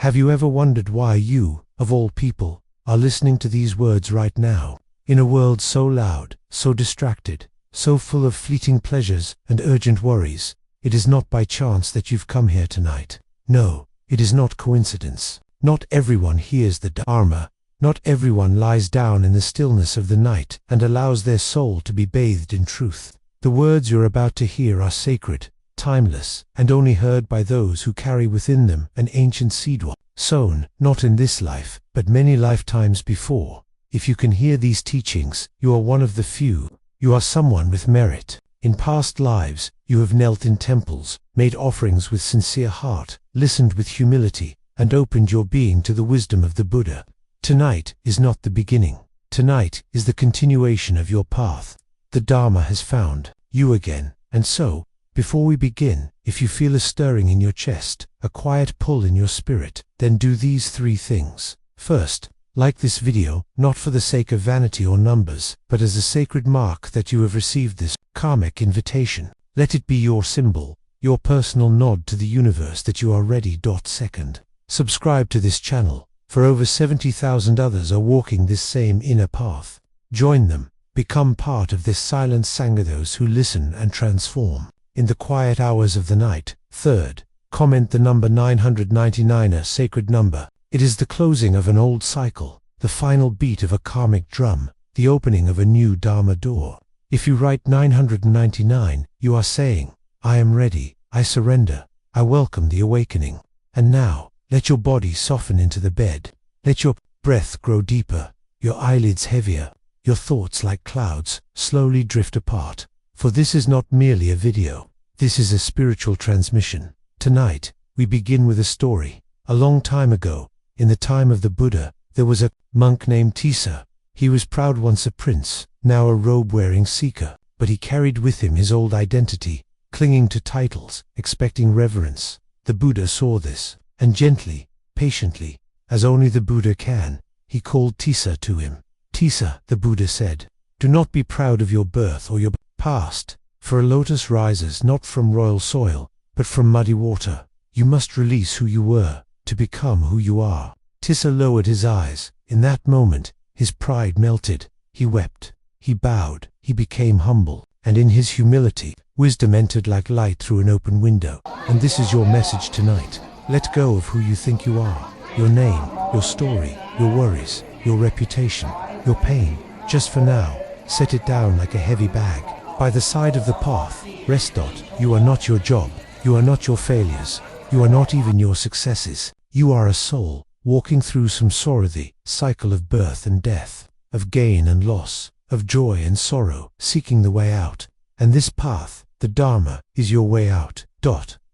Have you ever wondered why you, of all people, are listening to these words right now? In a world so loud, so distracted, so full of fleeting pleasures and urgent worries, it is not by chance that you've come here tonight. No, it is not coincidence. Not everyone hears the Dharma. Not everyone lies down in the stillness of the night and allows their soul to be bathed in truth. The words you're about to hear are sacred, timeless, and only heard by those who carry within them an ancient seed sown, not in this life, but many lifetimes before. If you can hear these teachings, you are one of the few. You are someone with merit. In past lives, you have knelt in temples, made offerings with sincere heart, listened with humility, and opened your being to the wisdom of the Buddha. Tonight is not the beginning. Tonight is the continuation of your path. The Dharma has found you again. And so, before we begin, if you feel a stirring in your chest, a quiet pull in your spirit, then do these 3 things. First, like this video, not for the sake of vanity or numbers, but as a sacred mark that you have received this karmic invitation. Let it be your symbol, your personal nod to the universe that you are ready. Second, subscribe to this channel, for over 70,000 others are walking this same inner path. Join them, become part of this silent sangha, those who listen and transform in the quiet hours of the night. Third, comment the number 999, a sacred number. It is the closing of an old cycle, the final beat of a karmic drum, the opening of a new Dharma door. If you write 999, you are saying, I am ready, I surrender, I welcome the awakening. And now, let your body soften into the bed. Let your breath grow deeper, your eyelids heavier, your thoughts like clouds slowly drift apart. For this is not merely a video, this is a spiritual transmission. Tonight, we begin with a story. A long time ago, in the time of the Buddha, there was a monk named Tissa. He was proud, once a prince, now a robe-wearing seeker, but he carried with him his old identity, clinging to titles, expecting reverence. The Buddha saw this, and gently, patiently, as only the Buddha can, he called Tissa to him. Tissa, the Buddha said, do not be proud of your birth or your past, for a lotus rises not from royal soil, but from muddy water. You must release who you were, to become who you are. Tissa lowered his eyes. In that moment, his pride melted. He wept. He bowed. He became humble. And in his humility, wisdom entered like light through an open window. And this is your message tonight. Let go of who you think you are. Your name, your story, your worries, your reputation, your pain. Just for now, set it down like a heavy bag. By the side of the path, rest. You are not your job. You are not your failures. You are not even your successes. You are a soul, walking through some sorrowful cycle of birth and death, of gain and loss, of joy and sorrow, seeking the way out. And this path, the Dharma, is your way out.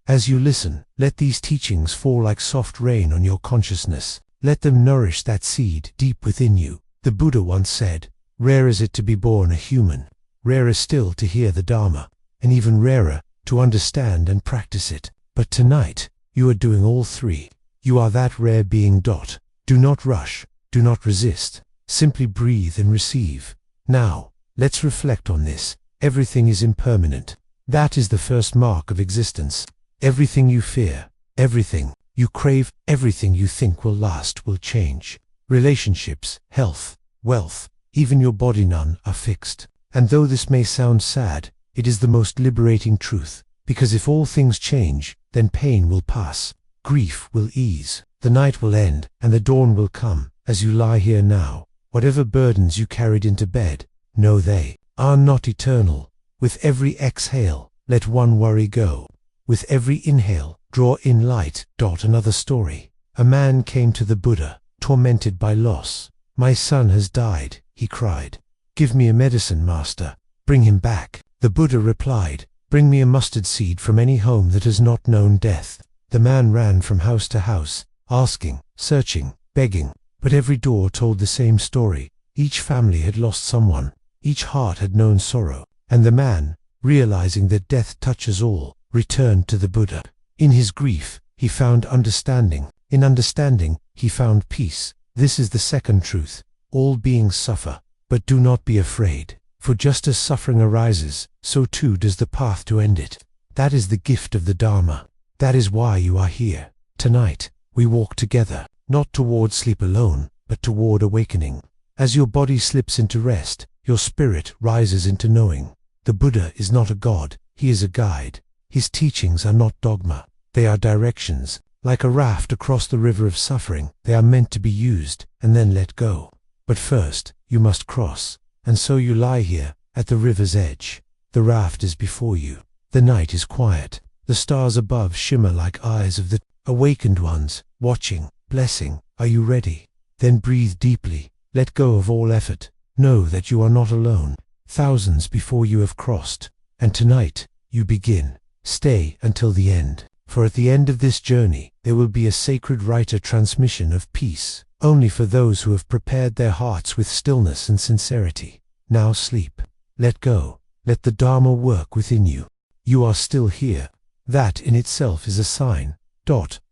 As you listen, let these teachings fall like soft rain on your consciousness. Let them nourish that seed deep within you. The Buddha once said, rare is it to be born a human, rarer still to hear the Dharma, and even rarer to understand and practice it. But tonight, you are doing all 3. You are that rare being. Do not rush, do not resist, simply breathe and receive. Now, let's reflect on this. Everything is impermanent. That is the first mark of existence. Everything you fear, everything you crave, everything you think will last will change. Relationships, health, wealth, even your body, none are fixed. And though this may sound sad, it is the most liberating truth, because if all things change, then pain will pass, grief will ease, the night will end, and the dawn will come. As you lie here now, whatever burdens you carried into bed, know they are not eternal. With every exhale, let one worry go. With every inhale, draw in light. Another story. A man came to the Buddha, tormented by loss. My son has died, he cried. Give me a medicine, master. Bring him back. The Buddha replied, bring me a mustard seed from any home that has not known death. The man ran from house to house, asking, searching, begging, but every door told the same story. Each family had lost someone. Each heart had known sorrow. And the man, realizing that death touches all, returned to the Buddha. In his grief, he found understanding. In understanding, he found peace. This is the second truth. All beings suffer, but do not be afraid. For just as suffering arises, so too does the path to end it. That is the gift of the Dharma. That is why you are here. Tonight, We walk together, not toward sleep alone, but toward awakening. As your body slips into rest, your spirit rises into knowing. The Buddha is not a god, he is a guide. His teachings are not dogma, they are directions. Like a raft across the river of suffering, they are meant to be used and then let go. But first, you must cross. And so you lie here, at the river's edge. The raft is before you. The night is quiet. The stars above shimmer like eyes of the awakened ones, watching, blessing. Are you ready? Then breathe deeply. Let go of all effort. Know that you are not alone. Thousands before you have crossed. And tonight, you begin. Stay until the end. For at the end of this journey, there will be a sacred rite, a transmission of peace, only for those who have prepared their hearts with stillness and sincerity. Now sleep. Let go. Let the Dharma work within you. You are still here. That in itself is a sign.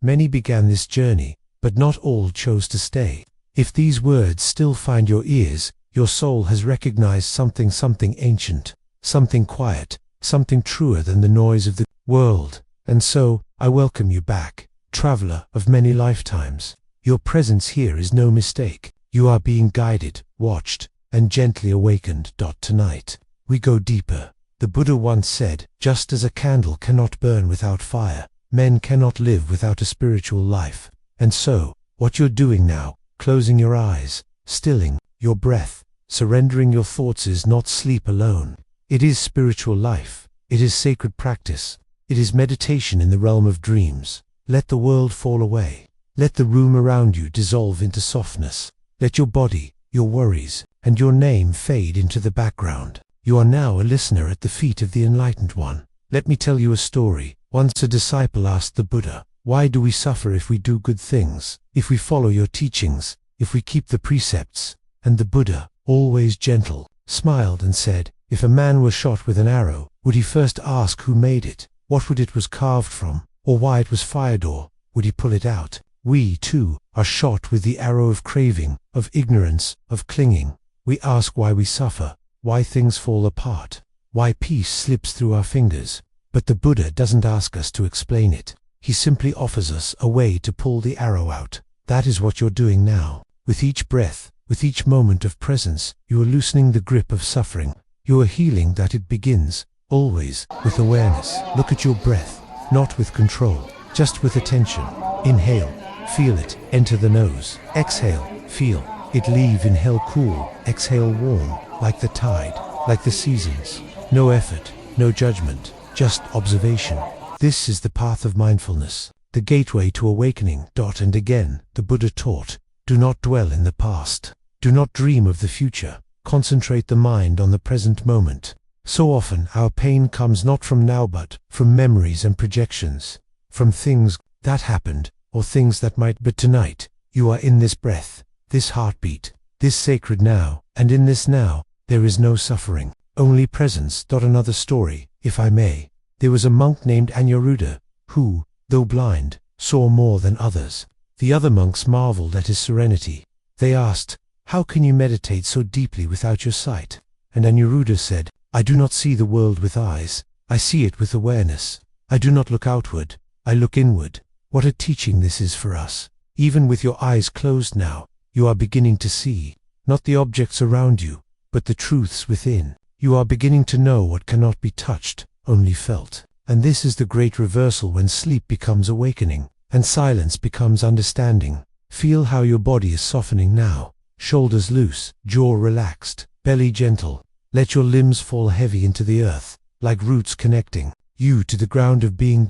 Many began this journey, but not all chose to stay. If these words still find your ears, your soul has recognized something ancient, something quiet, something truer than the noise of the world. And so, I welcome you back, traveler of many lifetimes. Your presence here is no mistake. You are being guided, watched, and gently awakened. Tonight, we go deeper. The Buddha once said, just as a candle cannot burn without fire, men cannot live without a spiritual life. And so, what you're doing now, closing your eyes, stilling your breath, surrendering your thoughts is not sleep alone. It is spiritual life. It is sacred practice. It is meditation in the realm of dreams. Let the world fall away. Let the room around you dissolve into softness. Let your body, your worries, and your name fade into the background. You are now a listener at the feet of the Enlightened One. Let me tell you a story. Once a disciple asked the Buddha, "Why do we suffer if we do good things, if we follow your teachings, if we keep the precepts?" And the Buddha, always gentle, smiled and said, "If a man were shot with an arrow, would he first ask who made it, what wood it was carved from, or why it was fired, or would he pull it out? We, too, are shot with the arrow of craving, of ignorance, of clinging. We ask why we suffer, why things fall apart, why peace slips through our fingers. But the Buddha doesn't ask us to explain it. He simply offers us a way to pull the arrow out. That is what you're doing now. With each breath, with each moment of presence, you are loosening the grip of suffering. You are healing that it begins, always, with awareness. Look at your breath, not with control, just with attention. Inhale, feel it, enter the nose. Exhale, feel it leave. Inhale cool, exhale warm, like the tide, like the seasons. No effort, no judgment, just observation. This is the path of mindfulness, the gateway to awakening. And again, the Buddha taught, do not dwell in the past. Do not dream of the future. Concentrate the mind on the present moment. So often our pain comes not from now but from memories and projections, from things that happened or things that might. But tonight, you are in this breath, this heartbeat, this sacred now, and in this now, there is no suffering, only presence. Another story, if I may. There was a monk named Anuruddha, who, though blind, saw more than others. The other monks marveled at his serenity. They asked, "How can you meditate so deeply without your sight?" And Anuruddha said, "I do not see the world with eyes, I see it with awareness. I do not look outward, I look inward." What a teaching this is for us. Even with your eyes closed now, you are beginning to see, not the objects around you, but the truths within. You are beginning to know what cannot be touched, only felt. And this is the great reversal when sleep becomes awakening, and silence becomes understanding. Feel how your body is softening now, shoulders loose, jaw relaxed, belly gentle. Let your limbs fall heavy into the earth, like roots connecting you to the ground of being.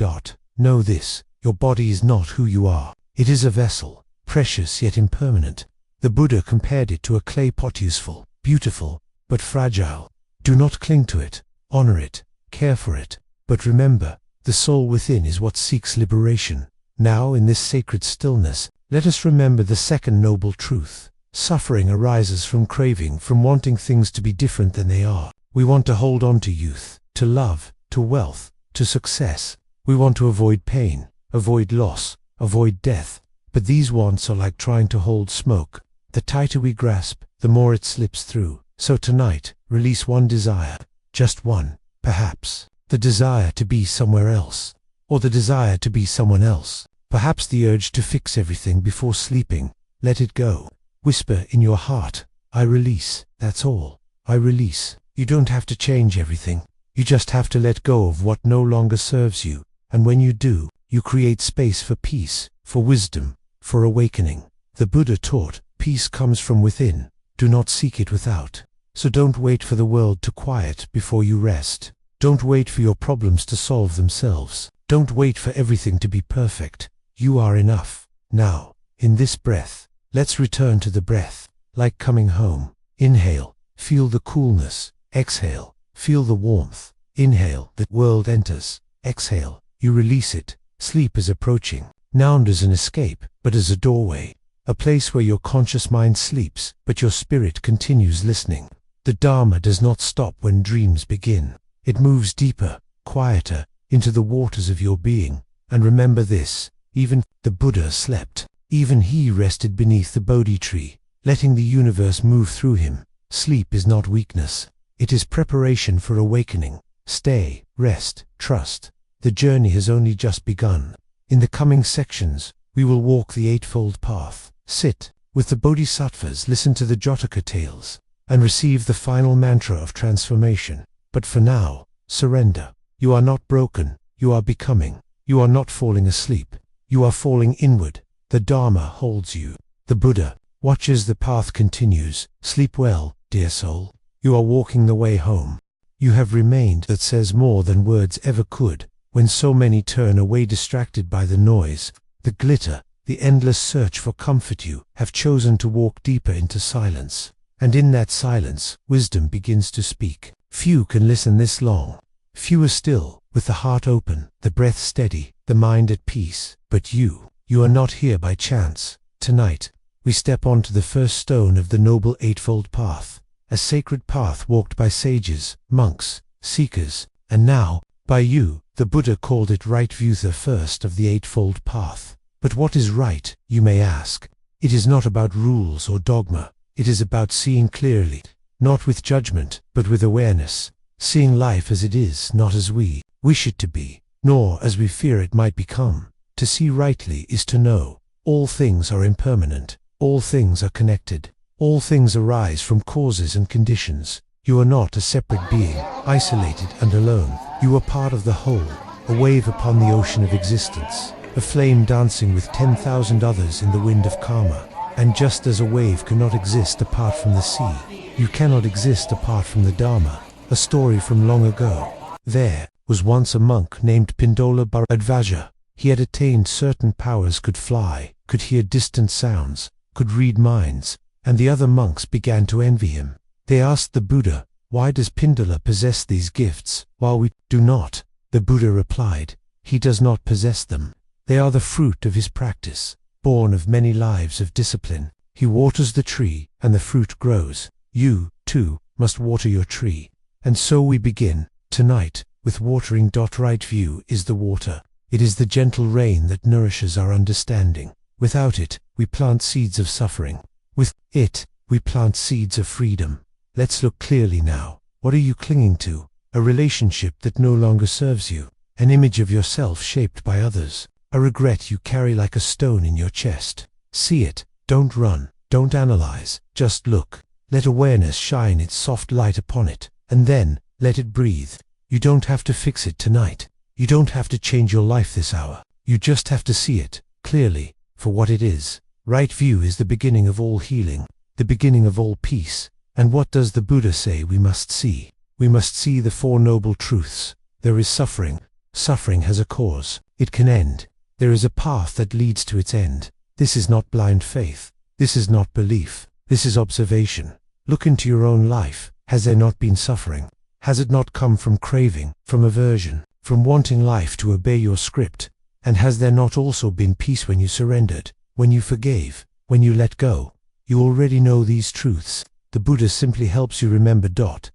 Know this, your body is not who you are. It is a vessel, precious yet impermanent. The Buddha compared it to a clay pot, useful, beautiful, but fragile. Do not cling to it, honor it, care for it. But remember, the soul within is what seeks liberation. Now in this sacred stillness, let us remember the second noble truth. Suffering arises from craving, from wanting things to be different than they are. We want to hold on to youth, to love, to wealth, to success. We want to avoid pain, avoid loss, avoid death. But these wants are like trying to hold smoke. The tighter we grasp, the more it slips through. So tonight, release one desire, just one, perhaps. The desire to be somewhere else, or the desire to be someone else. Perhaps the urge to fix everything before sleeping. Let it go. Whisper in your heart, I release, that's all. I release. You don't have to change everything. You just have to let go of what no longer serves you. And when you do, you create space for peace, for wisdom, for awakening. The Buddha taught, peace comes from within. Do not seek it without. So don't wait for the world to quiet before you rest. Don't wait for your problems to solve themselves. Don't wait for everything to be perfect. You are enough. Now, in this breath, let's return to the breath, like coming home. Inhale, feel the coolness. Exhale, feel the warmth. Inhale, the world enters. Exhale, you release it. Sleep is approaching, not as an escape, but as a doorway. A place where your conscious mind sleeps, but your spirit continues listening. The Dharma does not stop when dreams begin. It moves deeper, quieter, into the waters of your being. And remember this, even the Buddha slept. Even he rested beneath the Bodhi tree, letting the universe move through him. Sleep is not weakness. It is preparation for awakening. Stay, rest, trust. The journey has only just begun. In the coming sections, we will walk the Eightfold Path. Sit with the Bodhisattvas, listen to the Jataka tales, and receive the final mantra of transformation. But for now, surrender. You are not broken. You are becoming. You are not falling asleep. You are falling inward. The Dharma holds you. The Buddha watches the path continues. Sleep well, dear soul. You are walking the way home. You have remained. That says more than words ever could. When so many turn away distracted by the noise, the glitter, the endless search for comfort, you have chosen to walk deeper into silence. And in that silence, wisdom begins to speak. Few can listen this long. Few are still, with the heart open, the breath steady, the mind at peace. But you are not here by chance. Tonight, we step onto the first stone of the Noble Eightfold Path, a sacred path walked by sages, monks, seekers, and now, by you. The Buddha called it right view, the first of the Eightfold Path. But what is right, you may ask? It is not about rules or dogma. It is about seeing clearly, not with judgment, but with awareness. Seeing life as it is, not as we wish it to be, nor as we fear it might become. To see rightly is to know. All things are impermanent. All things are connected. All things arise from causes and conditions. You are not a separate being, isolated and alone. You are part of the whole, a wave upon the ocean of existence, a flame dancing with 10,000 others in the wind of karma. And just as a wave cannot exist apart from the sea, you cannot exist apart from the Dharma. A story from long ago. There was once a monk named Pindola Bharadvaja. He had attained certain powers, could fly, could hear distant sounds, could read minds, and the other monks began to envy him. They asked the Buddha, why does Pindola possess these gifts, while we do not? The Buddha replied, he does not possess them. They are the fruit of his practice, born of many lives of discipline. He waters the tree, and the fruit grows. You, too, must water your tree. And so we begin, tonight, with watering. Right view is the water. It is the gentle rain that nourishes our understanding. Without it, we plant seeds of suffering. With it, we plant seeds of freedom. Let's look clearly now. What are you clinging to? A relationship that no longer serves you. An image of yourself shaped by others. A regret you carry like a stone in your chest. See it. Don't run. Don't analyze. Just look. Let awareness shine its soft light upon it. And then, let it breathe. You don't have to fix it tonight. You don't have to change your life this hour. You just have to see it, clearly, for what it is. Right view is the beginning of all healing, the beginning of all peace. And what does the Buddha say we must see? We must see the Four Noble Truths. There is suffering. Suffering has a cause. It can end. There is a path that leads to its end. This is not blind faith. This is not belief. This is observation. Look into your own life. Has there not been suffering? Has it not come from craving, from aversion, from wanting life to obey your script? And has there not also been peace when you surrendered, when you forgave, when you let go? You already know these truths. The Buddha simply helps you remember.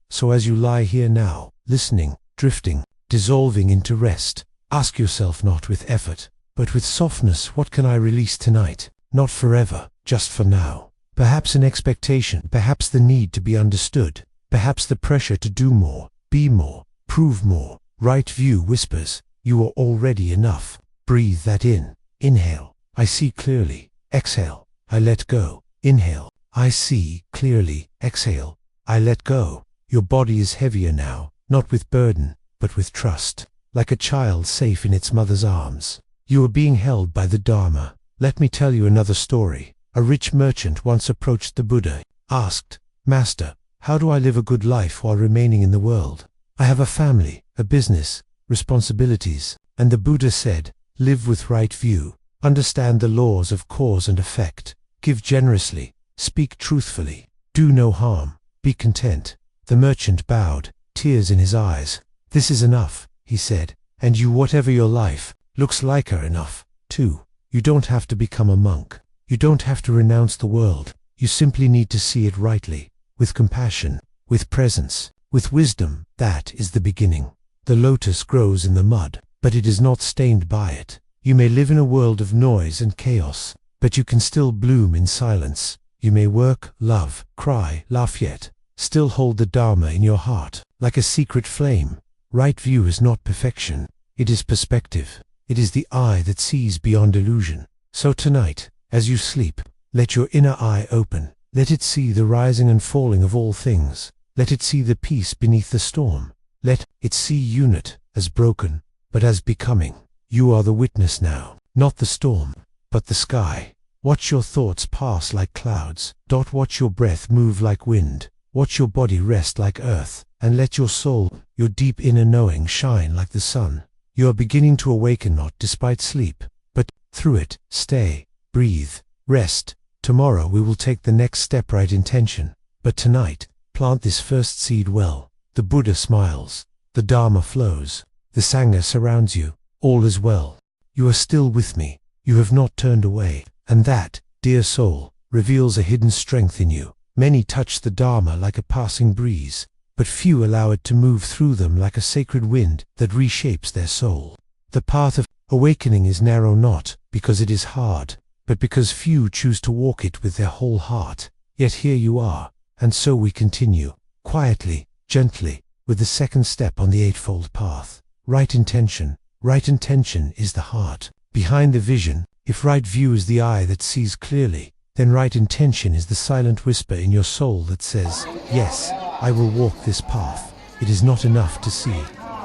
So as you lie here now, listening, drifting, dissolving into rest, ask yourself, not with effort, but with softness, what can I release tonight? Not forever, just for now. Perhaps an expectation, perhaps the need to be understood, perhaps the pressure to do more, be more, prove more. Right view whispers, you are already enough. Breathe that in. Inhale, I see clearly. Exhale, I let go. Inhale, I see clearly. Exhale, I let go. Your body is heavier now, not with burden, but with trust, like a child safe in its mother's arms. You are being held by the Dharma. Let me tell you another story. A rich merchant once approached the Buddha, asked, "Master, how do I live a good life while remaining in the world? I have a family, a business, responsibilities." And the Buddha said, "Live with right view, understand the laws of cause and effect, give generously, speak truthfully, do no harm, be content." The merchant bowed, tears in his eyes. "This is enough," he said, "and you, whatever your life looks like, are enough, too. You don't have to become a monk. You don't have to renounce the world. You simply need to see it rightly, with compassion, with presence, with wisdom. That is the beginning. The lotus grows in the mud, but it is not stained by it. You may live in a world of noise and chaos, but you can still bloom in silence. You may work, love, cry, laugh, yet still hold the Dharma in your heart, like a secret flame. Right view is not perfection. It is perspective. It is the eye that sees beyond illusion. So tonight, as you sleep, let your inner eye open. Let it see the rising and falling of all things. Let it see the peace beneath the storm. Let it see unit, as broken, but as becoming. You are the witness now, not the storm, but the sky. Watch your thoughts pass like clouds. Watch your breath move like wind. Watch your body rest like earth, and let your soul, your deep inner knowing, shine like the sun. You are beginning to awaken, not despite sleep, but through it. Stay, breathe, rest. Tomorrow we will take the next step. Right intention. But tonight, plant this first seed well. The Buddha smiles. The Dharma flows. The Sangha surrounds you. All is well. You are still with me. You have not turned away. And that, dear soul, reveals a hidden strength in you. Many touch the Dharma like a passing breeze, but few allow it to move through them like a sacred wind that reshapes their soul. The path of awakening is narrow not because it is hard, but because few choose to walk it with their whole heart. Yet here you are, and so we continue, quietly, gently, with the second step on the Eightfold Path. Right intention. Right intention is the heart behind the vision. If right view is the eye that sees clearly, then right intention is the silent whisper in your soul that says, "Yes, I will walk this path." It is not enough to see.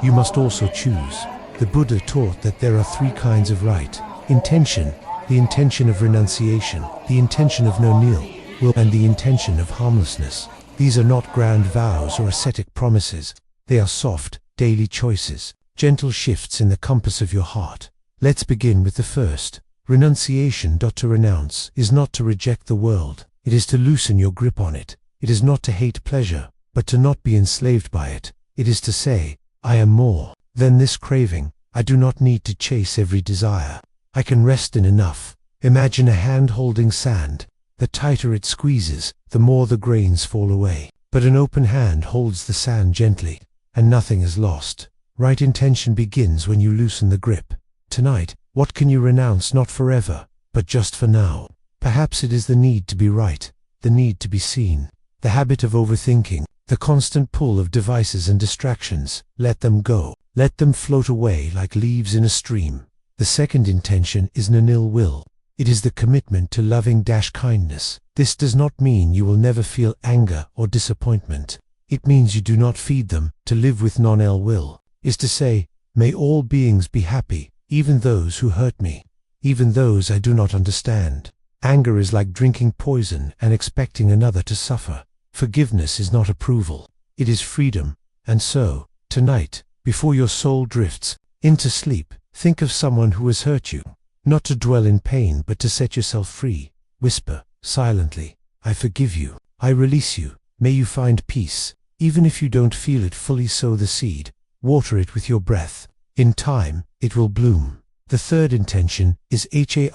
You must also choose. The Buddha taught that there are three kinds of right intention: the intention of renunciation, the intention of no ill will, and the intention of harmlessness. These are not grand vows or ascetic promises. They are soft, daily choices, gentle shifts in the compass of your heart. Let's begin with the first. Renunciation. To renounce is not to reject the world. It is to loosen your grip on it. It is not to hate pleasure, but to not be enslaved by it. It is to say, "I am more than this craving. I do not need to chase every desire. I can rest in enough." Imagine a hand holding sand. The tighter it squeezes, the more the grains fall away. But an open hand holds the sand gently, and nothing is lost. Right intention begins when you loosen the grip. Tonight, what can you renounce, not forever, but just for now? Perhaps it is the need to be right, the need to be seen, the habit of overthinking, the constant pull of devices and distractions. Let them go. Let them float away like leaves in a stream. The second intention is no ill will. It is the commitment to loving-kindness. This does not mean you will never feel anger or disappointment. It means you do not feed them. To live with non-ill will is to say, "May all beings be happy, even those who hurt me, even those I do not understand." Anger is like drinking poison and expecting another to suffer. Forgiveness is not approval. It is freedom. And so, tonight, before your soul drifts into sleep, think of someone who has hurt you. Not to dwell in pain, but to set yourself free. Whisper, silently, "I forgive you. I release you. May you find peace." Even if you don't feel it fully, sow the seed. Water it with your breath. In time, it will bloom. The third intention is harmlessness.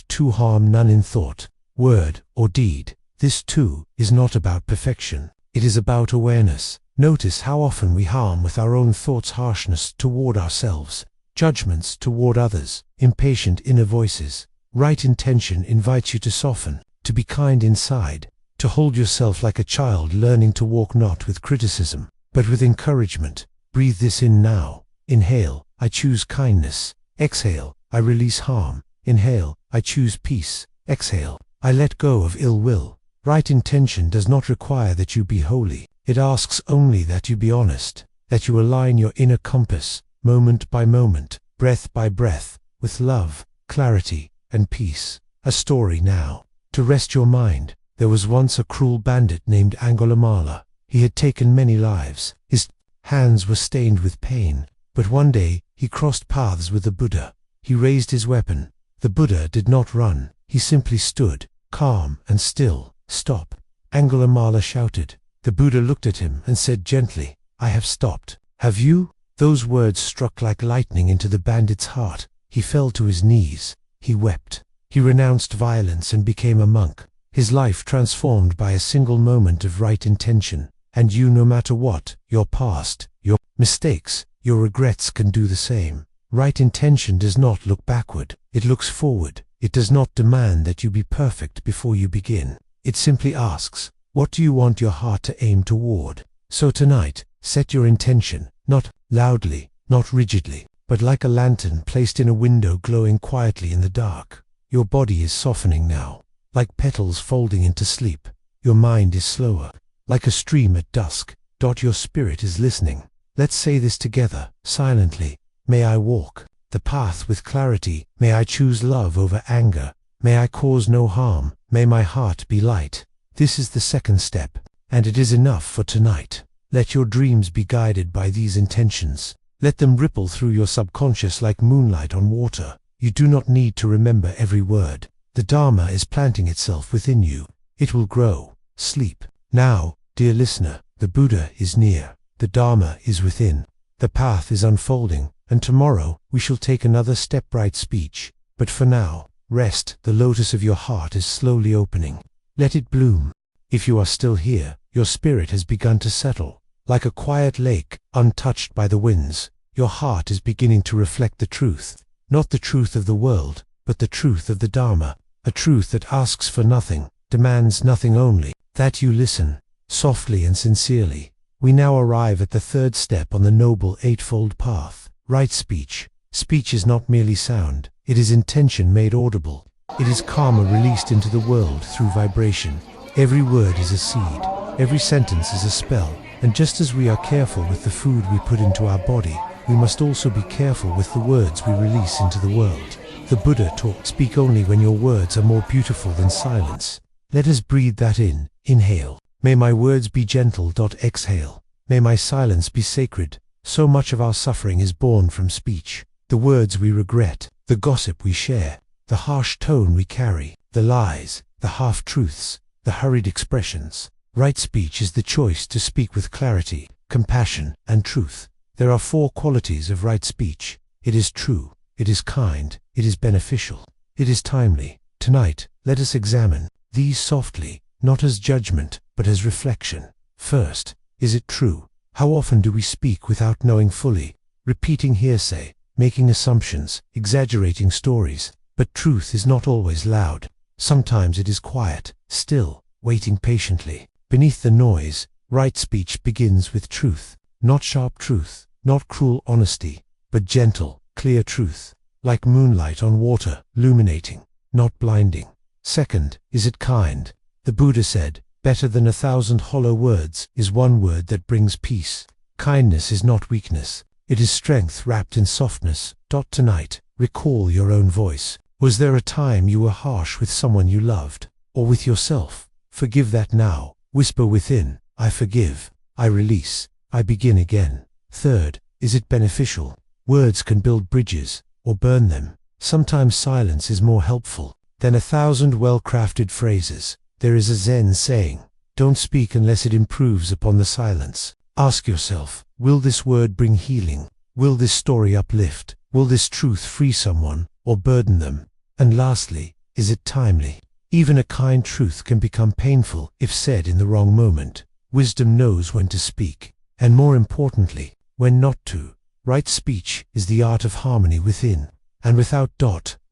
To harm none in thought, word, or deed. This too is not about perfection. It is about awareness. Notice how often we harm with our own thoughts, harshness toward ourselves, judgments toward others, impatient inner voices. Right intention invites you to soften, to be kind inside, to hold yourself like a child learning to walk, not with criticism, but with encouragement. Breathe this in now. Inhale, I choose kindness. Exhale, I release harm. Inhale, I choose peace. Exhale, I let go of ill will. Right intention does not require that you be holy. It asks only that you be honest, that you align your inner compass, moment by moment, breath by breath, with love, clarity, and peace. A story now. To rest your mind, there was once a cruel bandit named Angulimala. He had taken many lives. His hands were stained with pain. But one day, he crossed paths with the Buddha. He raised his weapon. The Buddha did not run. He simply stood, calm and still. Stop. Angulimala shouted. The Buddha looked at him and said gently, I have stopped. Have you? Those words struck like lightning into the bandit's heart. He fell to his knees. He wept. He renounced violence and became a monk. His life transformed by a single moment of right intention. And you, no matter what, your past, your mistakes, your regrets, can do the same. Right intention does not look backward. It looks forward. It does not demand that you be perfect before you begin. It simply asks, what do you want your heart to aim toward? So tonight, set your intention, not loudly, not rigidly, but like a lantern placed in a window glowing quietly in the dark. Your body is softening now, like petals folding into sleep. Your mind is slower, like a stream at dusk. Your spirit is listening. Let's say this together, silently. May I walk the path with clarity. May I choose love over anger. May I cause no harm. May my heart be light. This is the second step, and it is enough for tonight. Let your dreams be guided by these intentions. Let them ripple through your subconscious like moonlight on water. You do not need to remember every word. The Dharma is planting itself within you. It will grow. Sleep. Now, dear listener, the Buddha is near. The Dharma is within. The path is unfolding, and tomorrow we shall take another step. Right speech. But for now, rest. The lotus of your heart is slowly opening. Let it bloom. If you are still here, your spirit has begun to settle. Like a quiet lake, untouched by the winds, your heart is beginning to reflect the truth. Not the truth of the world, but the truth of the Dharma. A truth that asks for nothing, demands nothing, only that you listen, softly and sincerely. We now arrive at the third step on the Noble Eightfold Path. Right speech. Speech is not merely sound. It is intention made audible. It is karma released into the world through vibration. Every word is a seed. Every sentence is a spell. And just as we are careful with the food we put into our body, we must also be careful with the words we release into the world. The Buddha taught, speak only when your words are more beautiful than silence. Let us breathe that in. Inhale. May my words be gentle. Exhale. May my silence be sacred. So much of our suffering is born from speech. The words we regret, the gossip we share, the harsh tone we carry, the lies, the half-truths, the hurried expressions. Right speech is the choice to speak with clarity, compassion, and truth. There are 4 qualities of right speech. It is true, it is kind, it is beneficial, it is timely. Tonight, let us examine these softly, not as judgment, but as reflection. First, is it true? How often do we speak without knowing fully, repeating hearsay, making assumptions, exaggerating stories? But truth is not always loud. Sometimes it is quiet, still, waiting patiently. Beneath the noise, right speech begins with truth. Not sharp truth, not cruel honesty, but gentle, clear truth. Like moonlight on water, illuminating, not blinding. Second, is it kind? The Buddha said, better than 1,000 hollow words is one word that brings peace. Kindness is not weakness. It is strength wrapped in softness. Tonight, recall your own voice. Was there a time you were harsh with someone you loved? Or with yourself? Forgive that now. Whisper within, I forgive, I release, I begin again. Third, is it beneficial? Words can build bridges, or burn them. Sometimes silence is more helpful than 1,000 well-crafted phrases. There is a Zen saying, don't speak unless it improves upon the silence. Ask yourself, will this word bring healing? Will this story uplift? Will this truth free someone, or burden them? And lastly, is it timely? Even a kind truth can become painful if said in the wrong moment. Wisdom knows when to speak, and more importantly, when not to. Right speech is the art of harmony within. And without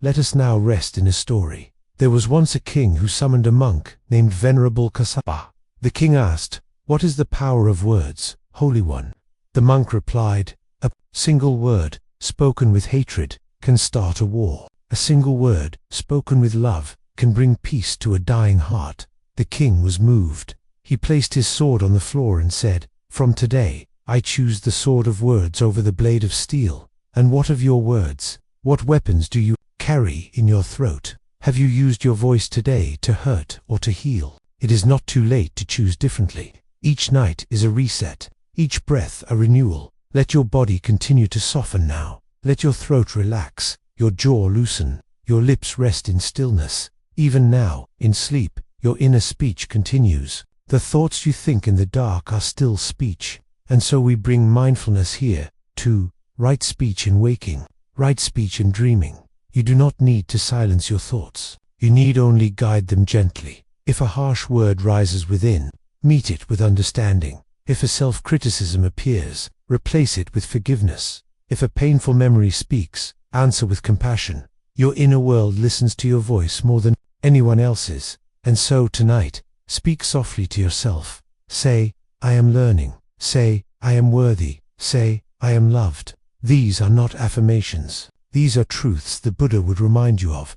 let us now rest in a story. There was once a king who summoned a monk named Venerable Kassapa. The king asked, what is the power of words, Holy One? The monk replied, a single word, spoken with hatred, can start a war. A single word, spoken with love, can bring peace to a dying heart. The king was moved. He placed his sword on the floor and said, "From today, I choose the sword of words over the blade of steel." And what of your words? What weapons do you carry in your throat? Have you used your voice today to hurt or to heal? It is not too late to choose differently. Each night is a reset, each breath a renewal. Let your body continue to soften now. Let your throat relax, your jaw loosen, your lips rest in stillness. Even now, in sleep, your inner speech continues. The thoughts you think in the dark are still speech. And so we bring mindfulness here, to right speech in waking, right speech in dreaming. You do not need to silence your thoughts. You need only guide them gently. If a harsh word rises within, meet it with understanding. If a self-criticism appears, replace it with forgiveness. If a painful memory speaks, answer with compassion. Your inner world listens to your voice more than anyone else's. And so tonight, speak softly to yourself. Say, "I am learning." Say, "I am worthy." Say, "I am loved." These are not affirmations. These are truths the Buddha would remind you of.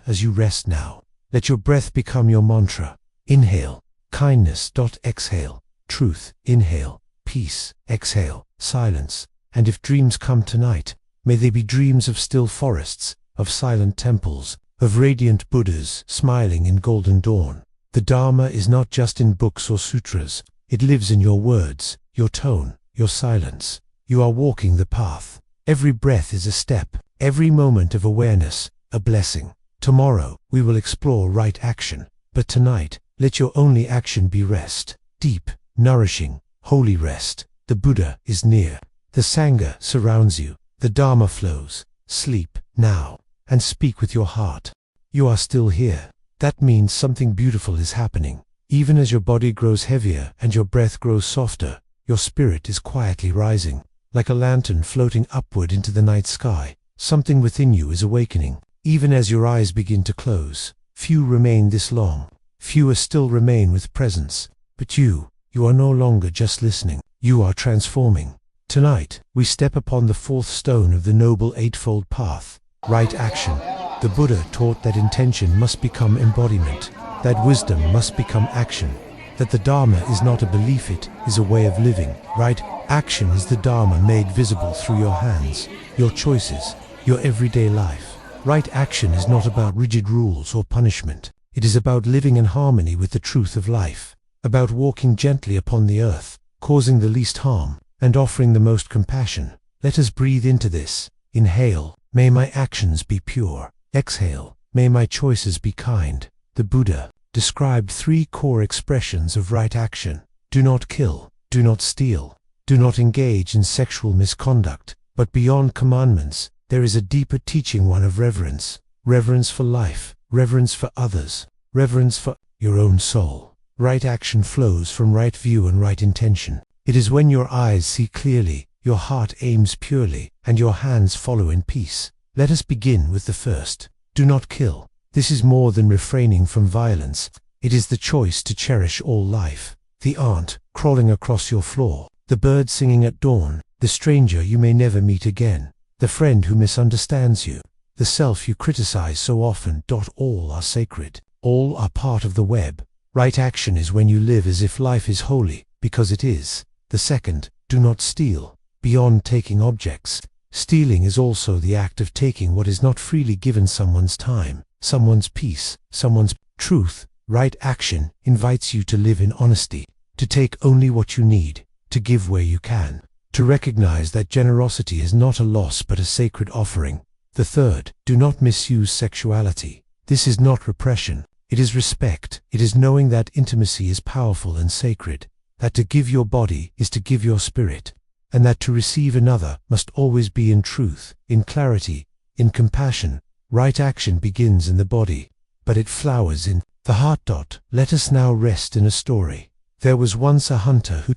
As you rest now, let your breath become your mantra. Inhale, kindness. Exhale, truth. Inhale, peace. Exhale, silence. And if dreams come tonight, may they be dreams of still forests, of silent temples, of radiant Buddhas smiling in golden dawn. The Dharma is not just in books or sutras. It lives in your words, your tone, your silence. You are walking the path. Every breath is a step, every moment of awareness, a blessing. Tomorrow, we will explore right action. But tonight, let your only action be rest. Deep, nourishing, holy rest. The Buddha is near. The Sangha surrounds you. The Dharma flows. Sleep, now, and speak with your heart. You are still here. That means something beautiful is happening. Even as your body grows heavier and your breath grows softer, your spirit is quietly rising. Like a lantern floating upward into the night sky, something within you is awakening. Even as your eyes begin to close, few remain this long. Fewer still remain with presence. But you are no longer just listening. You are transforming. Tonight, we step upon the fourth stone of the Noble Eightfold Path, right action. The Buddha taught that intention must become embodiment, that wisdom must become action, that the Dharma is not a belief, it is a way of living. Right action is the Dharma made visible through your hands, your choices, your everyday life. Right action is not about rigid rules or punishment. It is about living in harmony with the truth of life, about walking gently upon the earth, causing the least harm, and offering the most compassion. Let us breathe into this. Inhale, may my actions be pure. Exhale, may my choices be kind. The Buddha described three core expressions of right action. Do not kill, do not steal, do not engage in sexual misconduct. But beyond commandments, there is a deeper teaching, one of reverence. Reverence for life, reverence for others, reverence for your own soul. Right action flows from right view and right intention. It is when your eyes see clearly, your heart aims purely, and your hands follow in peace. Let us begin with the first. Do not kill. This is more than refraining from violence. It is the choice to cherish all life. The ant crawling across your floor, the bird singing at dawn, the stranger you may never meet again, the friend who misunderstands you, the self you criticize so often. All are sacred. All are part of the web. Right action is when you live as if life is holy, because it is. The second, do not steal. Beyond taking objects, stealing is also the act of taking what is not freely given: someone's time, someone's peace, someone's truth. Right action invites you to live in honesty, to take only what you need, to give where you can, to recognize that generosity is not a loss but a sacred offering. The third, do not misuse sexuality. This is not repression. It is respect. It is knowing that intimacy is powerful and sacred, that to give your body is to give your spirit, and that to receive another must always be in truth, in clarity, in compassion. Right action begins in the body, but it flowers in the heart. Let us now rest in a story. There was once a hunter who,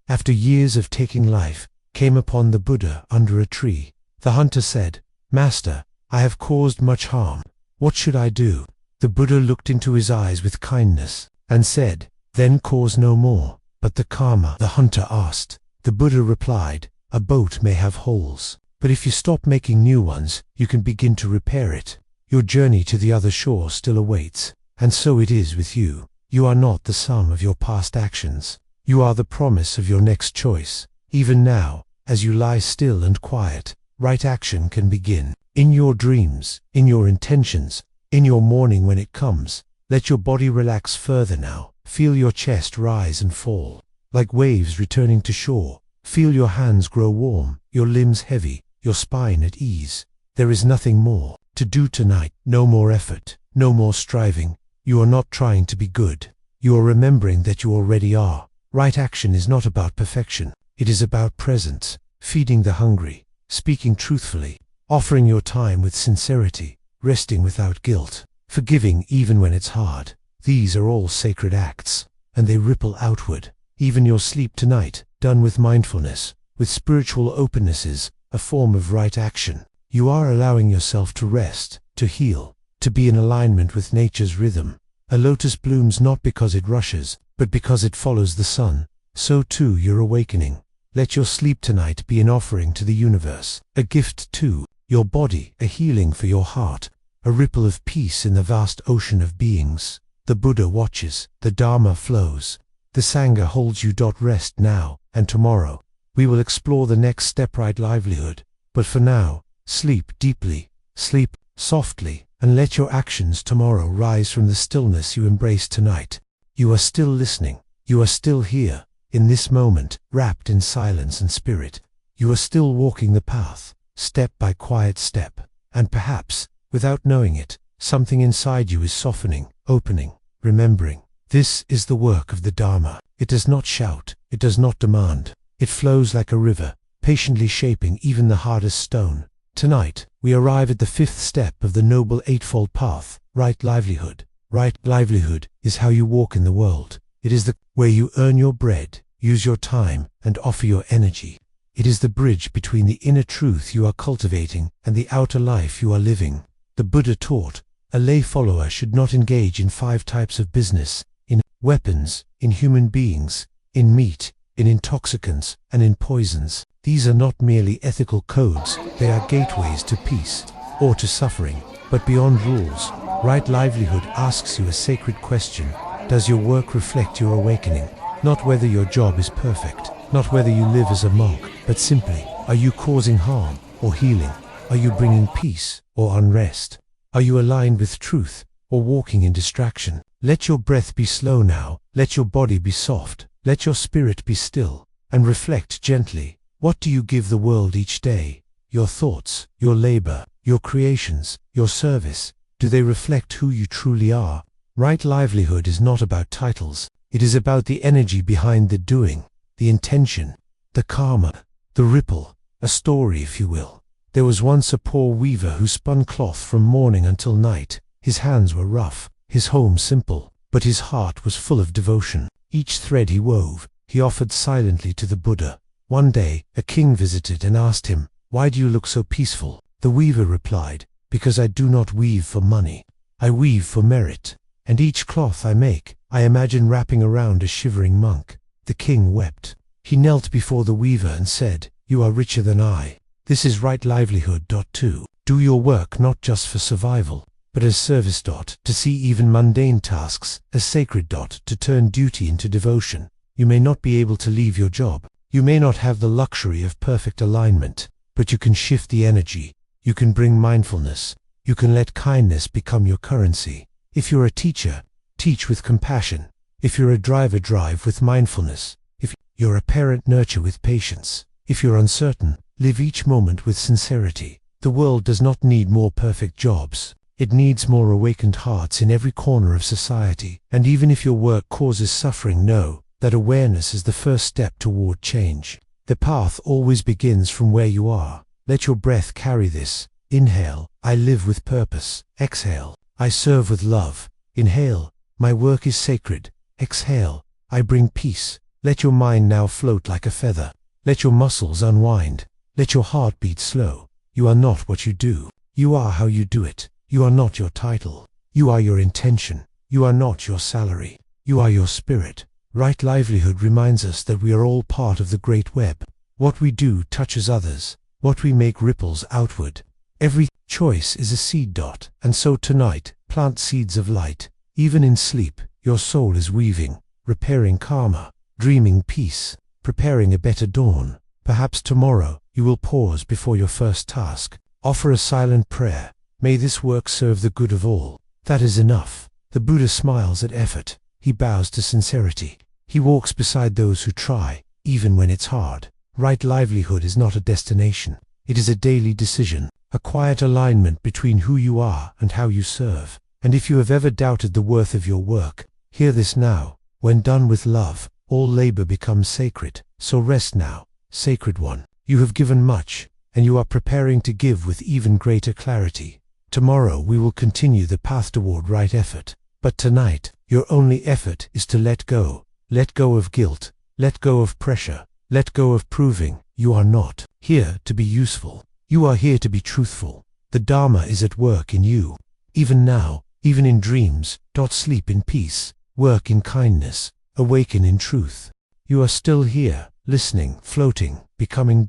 after years of taking life, came upon the Buddha under a tree. The hunter said, "Master, I have caused much harm. What should I do?" The Buddha looked into his eyes with kindness and said, "Then cause no more." "But the karma?" the hunter asked. The Buddha replied, "A boat may have holes, But if you stop making new ones, you can begin to repair it. Your journey to the other shore still awaits. And so it is with you. You are not the sum of your past actions. You are the promise of your next choice. Even now, as you lie still and quiet, right action can begin. In your dreams, in your intentions, in your morning when it comes. Let your body relax further now. Feel your chest rise and fall. Like waves returning to shore. Feel your hands grow warm, your limbs heavy, your spine at ease. There is nothing more to do tonight. No more effort, no more striving. You are not trying to be good. You are remembering that you already are. Right action is not about perfection. It is about presence, feeding the hungry, speaking truthfully, offering your time with sincerity, resting without guilt, forgiving even when it's hard. These are all sacred acts, and they ripple outward. Even your sleep tonight, done with mindfulness, with spiritual openness, is a form of right action. You are allowing yourself to rest, to heal, to be in alignment with nature's rhythm. A lotus blooms not because it rushes, but because it follows the sun. So too your awakening. Let your sleep tonight be an offering to the universe, a gift to your body, a healing for your heart, a ripple of peace in the vast ocean of beings. The Buddha watches, the Dharma flows, the Sangha holds you. Rest now, and tomorrow we will explore the next step, right livelihood. But for now, sleep deeply, sleep softly, and let your actions tomorrow rise from the stillness you embrace tonight. You are still listening. You are still here, in this moment, wrapped in silence and spirit. You are still walking the path, step by quiet step. And perhaps, without knowing it, something inside you is softening, opening, remembering. This is the work of the Dharma. It does not shout. It does not demand. It flows like a river, patiently shaping even the hardest stone. Tonight, we arrive at the fifth step of the Noble Eightfold Path, right livelihood. Right livelihood is how you walk in the world. It is the where you earn your bread, use your time, and offer your energy. It is the bridge between the inner truth you are cultivating and the outer life you are living. The Buddha taught, a lay follower should not engage in 5 types of business: in weapons, in human beings, in meat, in intoxicants, and in poisons. These are not merely ethical codes, they are gateways to peace, or to suffering. But beyond rules, right livelihood asks you a sacred question. Does your work reflect your awakening? Not whether your job is perfect, not whether you live as a monk, but simply, are you causing harm or healing? Are you bringing peace or unrest? Are you aligned with truth or walking in distraction? Let your breath be slow now, let your body be soft, let your spirit be still, and reflect gently. What do you give the world each day? Your thoughts, your labor, your creations, your service, do they reflect who you truly are? Right livelihood is not about titles. It is about the energy behind the doing, the intention, the karma, the ripple, a story if you will. There was once a poor weaver who spun cloth from morning until night. His hands were rough, his home simple, but his heart was full of devotion. Each thread he wove, he offered silently to the Buddha. One day, a king visited and asked him, "Why do you look so peaceful?" The weaver replied, "Because I do not weave for money. I weave for merit. And each cloth I make, I imagine wrapping around a shivering monk." The king wept. He knelt before the weaver and said, "You are richer than I." This is right livelihood. 2. Do your work not just for survival, but as service. To see even mundane tasks as sacred. To turn duty into devotion. You may not be able to leave your job. You may not have the luxury of perfect alignment, but you can shift the energy. You can bring mindfulness. You can let kindness become your currency. If you're a teacher, teach with compassion. If you're a driver, drive with mindfulness. If you're a parent, nurture with patience. If you're uncertain, live each moment with sincerity. The world does not need more perfect jobs. It needs more awakened hearts in every corner of society. And even if your work causes suffering, know that awareness is the first step toward change. The path always begins from where you are. Let your breath carry this. Inhale, I live with purpose. Exhale, I serve with love. Inhale, my work is sacred. Exhale, I bring peace. Let your mind now float like a feather. Let your muscles unwind. Let your heart beat slow. You are not what you do. You are how you do it. You are not your title. You are your intention. You are not your salary. You are your spirit. Right livelihood reminds us that we are all part of the great web. What we do touches others. What we make ripples outward. Every choice is a seed. And so tonight, plant seeds of light. Even in sleep, your soul is weaving, repairing karma, dreaming peace, preparing a better dawn. Perhaps tomorrow, you will pause before your first task. Offer a silent prayer. May this work serve the good of all. That is enough. The Buddha smiles at effort. He bows to sincerity. He walks beside those who try, even when it's hard. Right livelihood is not a destination. It is a daily decision, a quiet alignment between who you are and how you serve. And if you have ever doubted the worth of your work, hear this now. When done with love, all labor becomes sacred. So rest now, sacred one. You have given much, and you are preparing to give with even greater clarity. Tomorrow we will continue the path toward right effort. But tonight, your only effort is to let go. Let go of guilt. Let go of pressure. Let go of proving you are not here to be useful. You are here to be truthful. The Dharma is at work in you. Even now, even in dreams. Sleep in peace. Work in kindness. Awaken in truth. You are still here, listening, floating, becoming.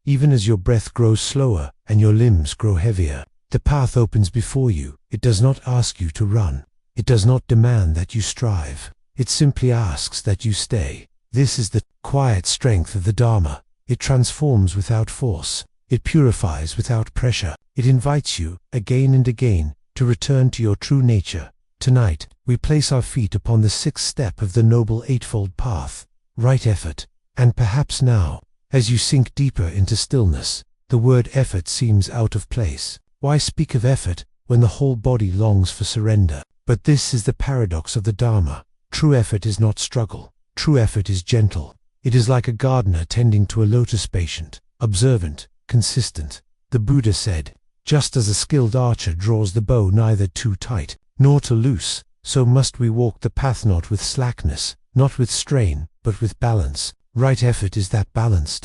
Even as your breath grows slower and your limbs grow heavier. The path opens before you. It does not ask you to run. It does not demand that you strive. It simply asks that you stay. This is the quiet strength of the Dharma. It transforms without force. It purifies without pressure. It invites you, again and again, to return to your true nature. Tonight, we place our feet upon the sixth step of the Noble Eightfold Path, right effort. And perhaps now, as you sink deeper into stillness, the word effort seems out of place. Why speak of effort when the whole body longs for surrender? But this is the paradox of the Dharma. True effort is not struggle. True effort is gentle. It is like a gardener tending to a lotus, patient, observant, consistent. The Buddha said, just as a skilled archer draws the bow neither too tight nor too loose, so must we walk the path not with slackness, not with strain, but with balance. Right effort is that balance.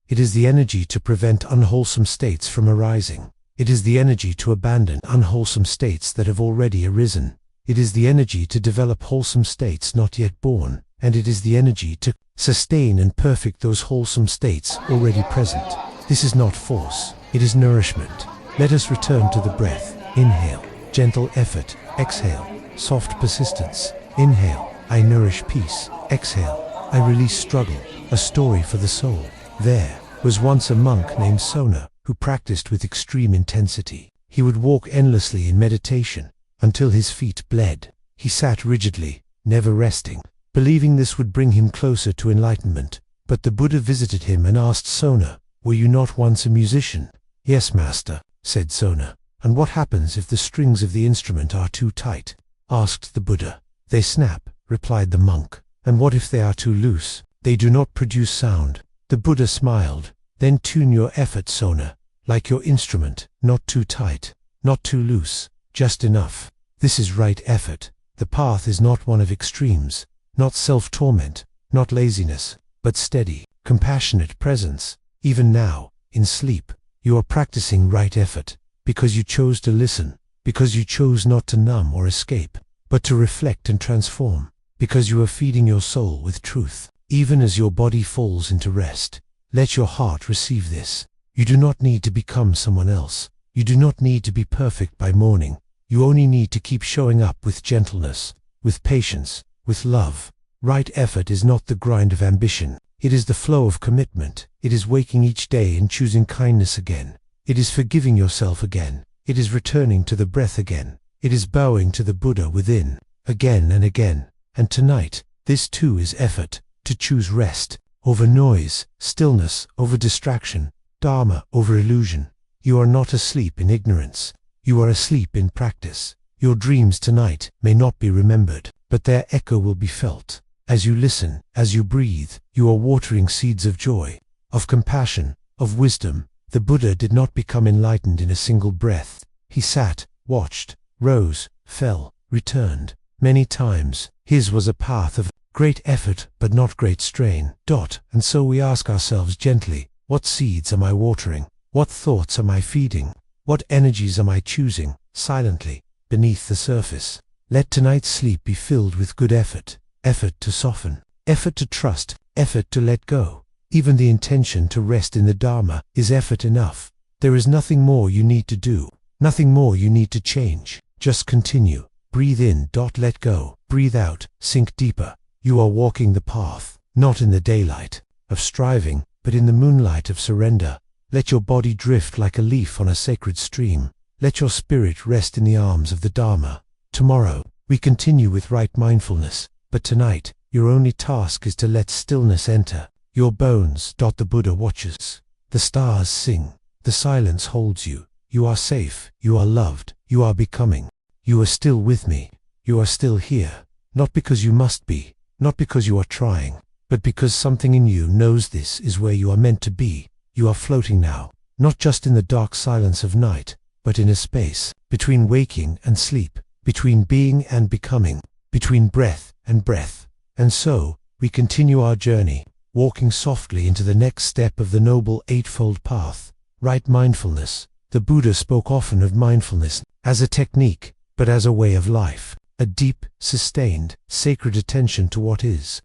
It is the energy to prevent unwholesome states from arising. It is the energy to abandon unwholesome states that have already arisen. It is the energy to develop wholesome states not yet born, and it is the energy to sustain and perfect those wholesome states already present. This is not force, it is nourishment. Let us return to the breath. Inhale, gentle effort. Exhale, soft persistence. Inhale, I nourish peace. Exhale, I release struggle. A story for the soul. There was once a monk named Sona who practiced with extreme intensity. He would walk endlessly in meditation until his feet bled. He sat rigidly, never resting, believing this would bring him closer to enlightenment. But the Buddha visited him and asked Sona, "Were you not once a musician?" "Yes, master," said Sona. "And what happens if the strings of the instrument are too tight?" asked the Buddha. "They snap," replied the monk. "And what if they are too loose?" "They do not produce sound." The Buddha smiled. "Then tune your effort, Sona, like your instrument, not too tight, not too loose, just enough. This is right effort. The path is not one of extremes, not self-torment, not laziness, but steady, compassionate presence. Even now, in sleep, you are practicing right effort, because you chose to listen, because you chose not to numb or escape, but to reflect and transform, because you are feeding your soul with truth. Even as your body falls into rest, let your heart receive this. You do not need to become someone else. You do not need to be perfect by morning. You only need to keep showing up with gentleness, with patience, with love. Right effort is not the grind of ambition. It is the flow of commitment. It is waking each day and choosing kindness again. It is forgiving yourself again. It is returning to the breath again. It is bowing to the Buddha within, again and again. And tonight, this too is effort, to choose rest over noise, stillness over distraction, Dharma over illusion. You are not asleep in ignorance. You are asleep in practice. Your dreams tonight may not be remembered, but their echo will be felt. As you listen, as you breathe, you are watering seeds of joy, of compassion, of wisdom. The Buddha did not become enlightened in a single breath. He sat, watched, rose, fell, returned. Many times, his was a path of great effort but not great strain. And so we ask ourselves gently, what seeds am I watering? What thoughts am I feeding? What energies am I choosing, silently, beneath the surface? Let tonight's sleep be filled with good effort. Effort to soften, effort to trust, effort to let go. Even the intention to rest in the Dharma is effort enough. There is nothing more you need to do, nothing more you need to change. Just continue. Breathe in. Let go. Breathe out. Sink deeper. You are walking the path, not in the daylight of striving, but in the moonlight of surrender. Let your body drift like a leaf on a sacred stream. Let your spirit rest in the arms of the Dharma. Tomorrow, we continue with right mindfulness, but tonight, your only task is to let stillness enter your bones. The Buddha watches. The stars sing. The silence holds you. You are safe. You are loved. You are becoming. You are still with me. You are still here. Not because you must be, not because you are trying, but because something in you knows this is where you are meant to be. You are floating now, not just in the dark silence of night, but in a space between waking and sleep, between being and becoming, between breath and breath. And so, we continue our journey, walking softly into the next step of the Noble Eightfold Path, right mindfulness. The Buddha spoke often of mindfulness as a technique, but as a way of life, a deep, sustained, sacred attention to what is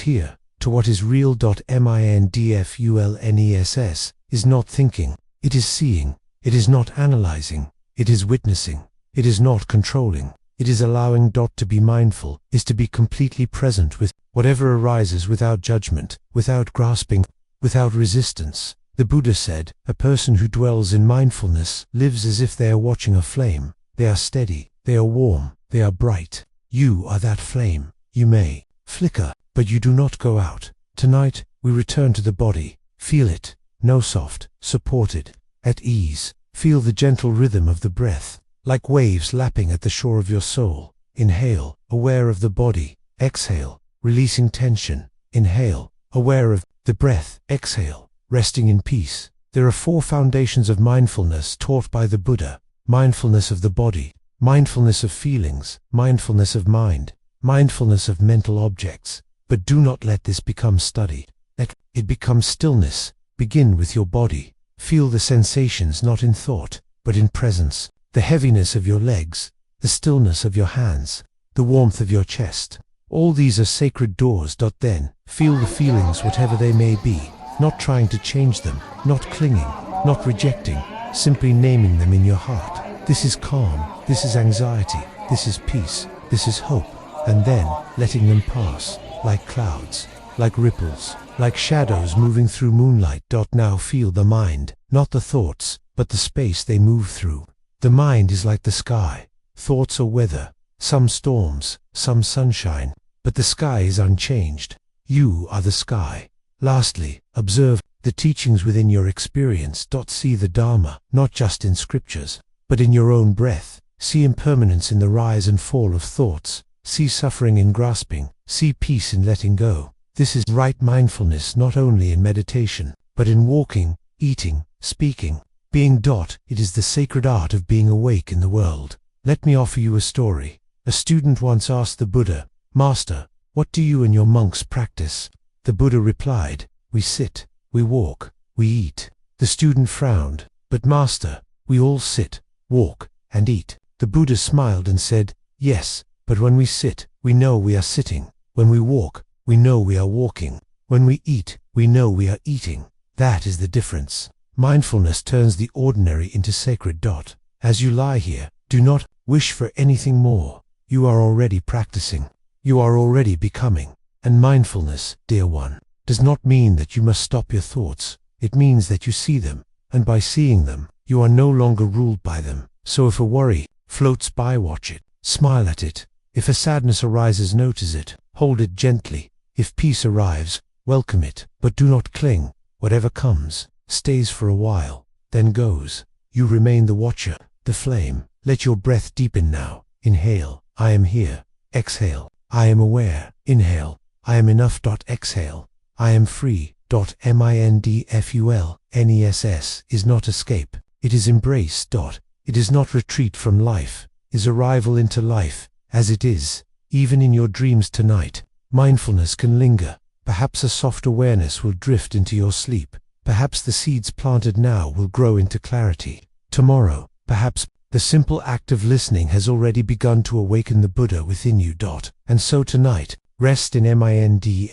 here, to what is real. Mindfulness is not thinking, it is seeing, it is not analyzing, it is witnessing, it is not controlling, it is allowing. To be mindful is to be completely present with whatever arises without judgment, without grasping, without resistance. The Buddha said, a person who dwells in mindfulness lives as if they are watching a flame. They are steady, they are warm, they are bright. You are that flame. You may flicker, but you do not go out. Tonight, we return to the body. Feel it, no soft, supported, at ease. Feel the gentle rhythm of the breath, like waves lapping at the shore of your soul. Inhale, aware of the body. Exhale, releasing tension. Inhale, aware of the breath. Exhale, resting in peace. There are 4 foundations of mindfulness taught by the Buddha. Mindfulness of the body, mindfulness of feelings, mindfulness of mind, mindfulness of mental objects. But do not let this become study. Let it become stillness. Begin with your body. Feel the sensations not in thought, but in presence. The heaviness of your legs, the stillness of your hands, the warmth of your chest. All these are sacred doors. Then, feel the feelings whatever they may be, not trying to change them, not clinging, not rejecting, simply naming them in your heart. This is calm, this is anxiety, this is peace, this is hope, and then letting them pass, like clouds, like ripples, like shadows moving through moonlight. Now feel the mind, not the thoughts, but the space they move through. The mind is like the sky. Thoughts are weather, some storms, some sunshine, but the sky is unchanged. You are the sky. Lastly, observe the teachings within your experience. See the Dharma, not just in scriptures, but in your own breath. See impermanence in the rise and fall of thoughts. See suffering in grasping. See peace in letting go. This is right mindfulness not only in meditation, but in walking, eating, speaking, being. It is the sacred art of being awake in the world. Let me offer you a story. A student once asked the Buddha, "Master, what do you and your monks practice?" The Buddha replied, "We sit, we walk, we eat." The student frowned, "But Master, we all sit, walk, and eat." The Buddha smiled and said, "Yes, but when we sit, we know we are sitting. When we walk, we know we are walking. When we eat, we know we are eating. That is the difference." Mindfulness turns the ordinary into sacred. As you lie here, do not wish for anything more. You are already practicing. You are already becoming. And mindfulness, dear one, does not mean that you must stop your thoughts. It means that you see them, and by seeing them, you are no longer ruled by them. So if a worry floats by, watch it, smile at it. If a sadness arises, notice it, hold it gently. If peace arrives, welcome it, but do not cling. Whatever comes, stays for a while, then goes. You remain the watcher, the flame. Let your breath deepen now. Inhale, I am here. Exhale, I am aware. Inhale, I am enough. Exhale, I am free. Mindfulness is not escape, it is embrace. It is not retreat from life, it is arrival into life, as it is. Even in your dreams tonight, mindfulness can linger. Perhaps a soft awareness will drift into your sleep. Perhaps the seeds planted now will grow into clarity. Tomorrow, perhaps, the simple act of listening has already begun to awaken the Buddha within you. And so tonight, Rest in mindfulness.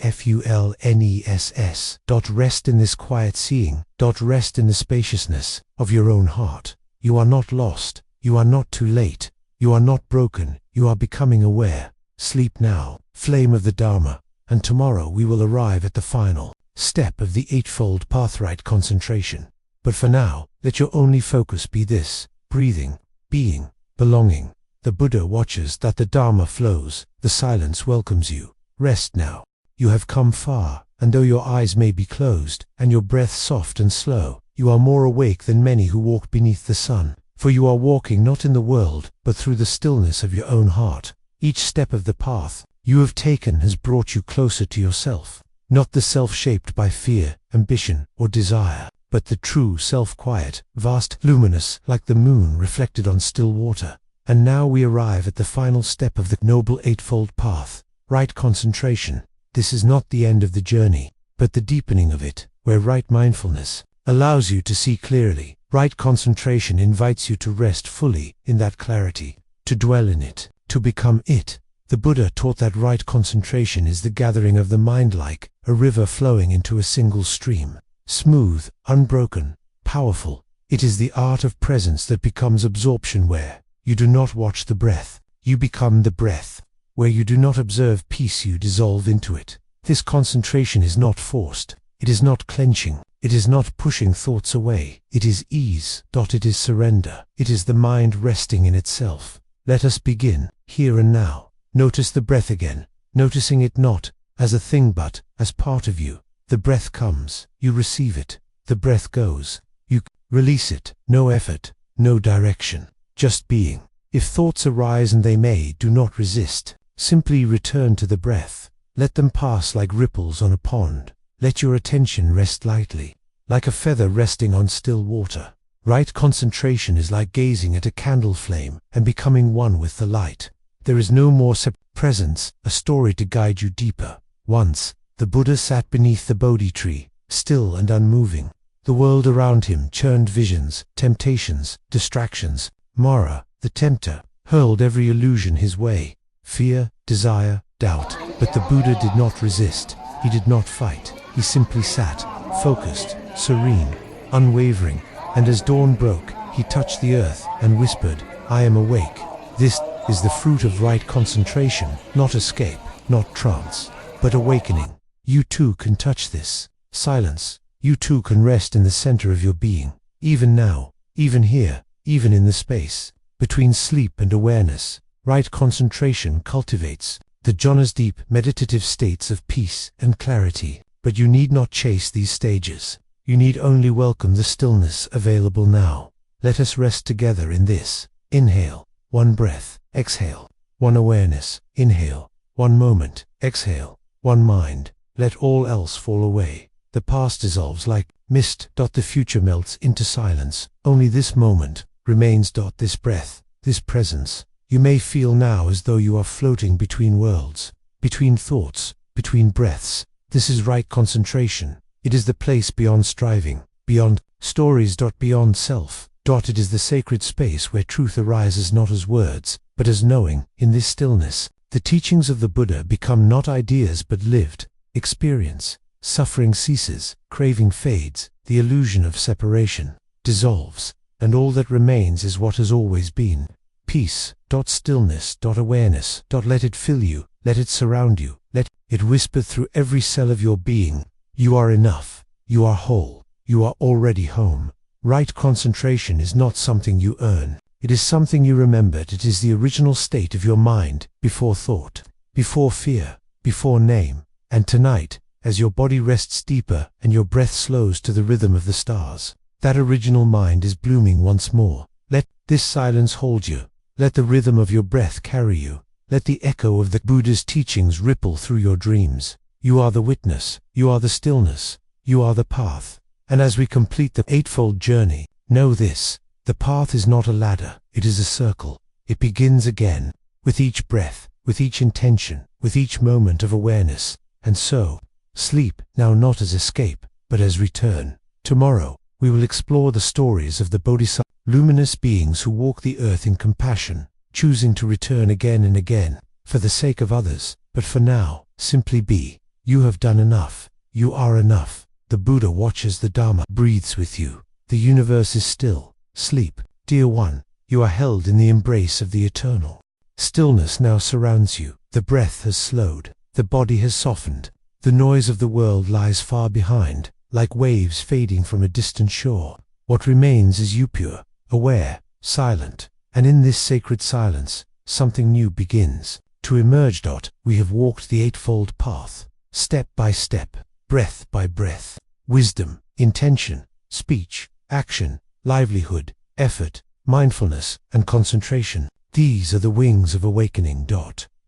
Rest in this quiet seeing. Rest in the spaciousness of your own heart. You are not lost. You are not too late. You are not broken. You are becoming aware. Sleep now, flame of the Dharma, and tomorrow we will arrive at the final step of the Eightfold Path, right concentration. But for now, let your only focus be this: breathing, being, belonging. The Buddha watches that the Dharma flows. The silence welcomes you. Rest now. You have come far, and though your eyes may be closed, and your breath soft and slow, you are more awake than many who walk beneath the sun. For you are walking not in the world, but through the stillness of your own heart. Each step of the path you have taken has brought you closer to yourself. Not the self shaped by fear, ambition, or desire, but the true self, quiet, vast, luminous, like the moon reflected on still water. And now we arrive at the final step of the Noble Eightfold Path, right concentration. This is not the end of the journey, but the deepening of it, where right mindfulness allows you to see clearly. Right concentration invites you to rest fully in that clarity, to dwell in it, to become it. The Buddha taught that right concentration is the gathering of the mind like a river flowing into a single stream. Smooth, unbroken, powerful. It is the art of presence that becomes absorption, where you do not watch the breath, you become the breath. Where you do not observe peace, you dissolve into it. This concentration is not forced. It is not clenching. It is not pushing thoughts away. It is ease. It is surrender. It is the mind resting in itself. Let us begin, here and now. Notice the breath again, noticing it not as a thing but as part of you. The breath comes, you receive it. The breath goes, you release it. No effort, no direction, just being. If thoughts arise, and they may, do not resist. Simply return to the breath. Let them pass like ripples on a pond. Let your attention rest lightly, like a feather resting on still water. Right concentration is like gazing at a candle flame and becoming one with the light. There is no more presence, a story to guide you deeper. Once, the Buddha sat beneath the Bodhi tree, still and unmoving. The world around him churned visions, temptations, distractions. Mara, the tempter, hurled every illusion his way. Fear, desire, doubt. But the Buddha did not resist. He did not fight. He simply sat, focused, serene, unwavering. And as dawn broke, he touched the earth and whispered, "I am awake." This is the fruit of right concentration, not escape, not trance, but awakening. You too can touch this silence. You too can rest in the center of your being. Even now, even here, even in the space between sleep and awareness. Right concentration cultivates the jhanas, deep, meditative states of peace and clarity. But you need not chase these stages. You need only welcome the stillness available now. Let us rest together in this. Inhale, one breath. Exhale, one awareness. Inhale, one moment. Exhale, one mind. Let all else fall away. The past dissolves like mist. The future melts into silence. Only this moment remains. This breath, this presence. You may feel now as though you are floating between worlds, between thoughts, between breaths. This is right concentration. It is the place beyond striving, beyond stories. Beyond self. It is the sacred space where truth arises not as words, but as knowing. In this stillness, the teachings of the Buddha become not ideas but lived experience. Suffering ceases, craving fades, the illusion of separation dissolves, and all that remains is what has always been. Peace. Stillness. Awareness. Let it fill you, let it surround you, let it whisper through every cell of your being. You are enough, you are whole, you are already home. Right concentration is not something you earn, it is something you remembered. It is the original state of your mind, before thought, before fear, before name. And tonight, as your body rests deeper and your breath slows to the rhythm of the stars, that original mind is blooming once more. Let this silence hold you. Let the rhythm of your breath carry you. Let the echo of the Buddha's teachings ripple through your dreams. You are the witness. You are the stillness. You are the path. And as we complete the Eightfold Journey, know this: the path is not a ladder. It is a circle. It begins again, with each breath, with each intention, with each moment of awareness. And so, sleep now not as escape, but as return. Tomorrow, we will explore the stories of the Bodhisattva, luminous beings who walk the earth in compassion, choosing to return again and again, for the sake of others. But for now, Simply be. You have done enough. You are enough. The Buddha watches, the Dharma breathes with you. The universe is still. Sleep, dear one. You are held in the embrace of the eternal. Stillness now surrounds you. The breath has slowed. The body has softened. The noise of the world lies far behind, like waves fading from a distant shore. What remains is you, pure, aware, silent. And in this sacred silence, something new begins to emerge. We have walked the eightfold path, step by step, breath by breath. Wisdom, intention, speech, action, livelihood, effort, mindfulness, and concentration. These are the wings of awakening.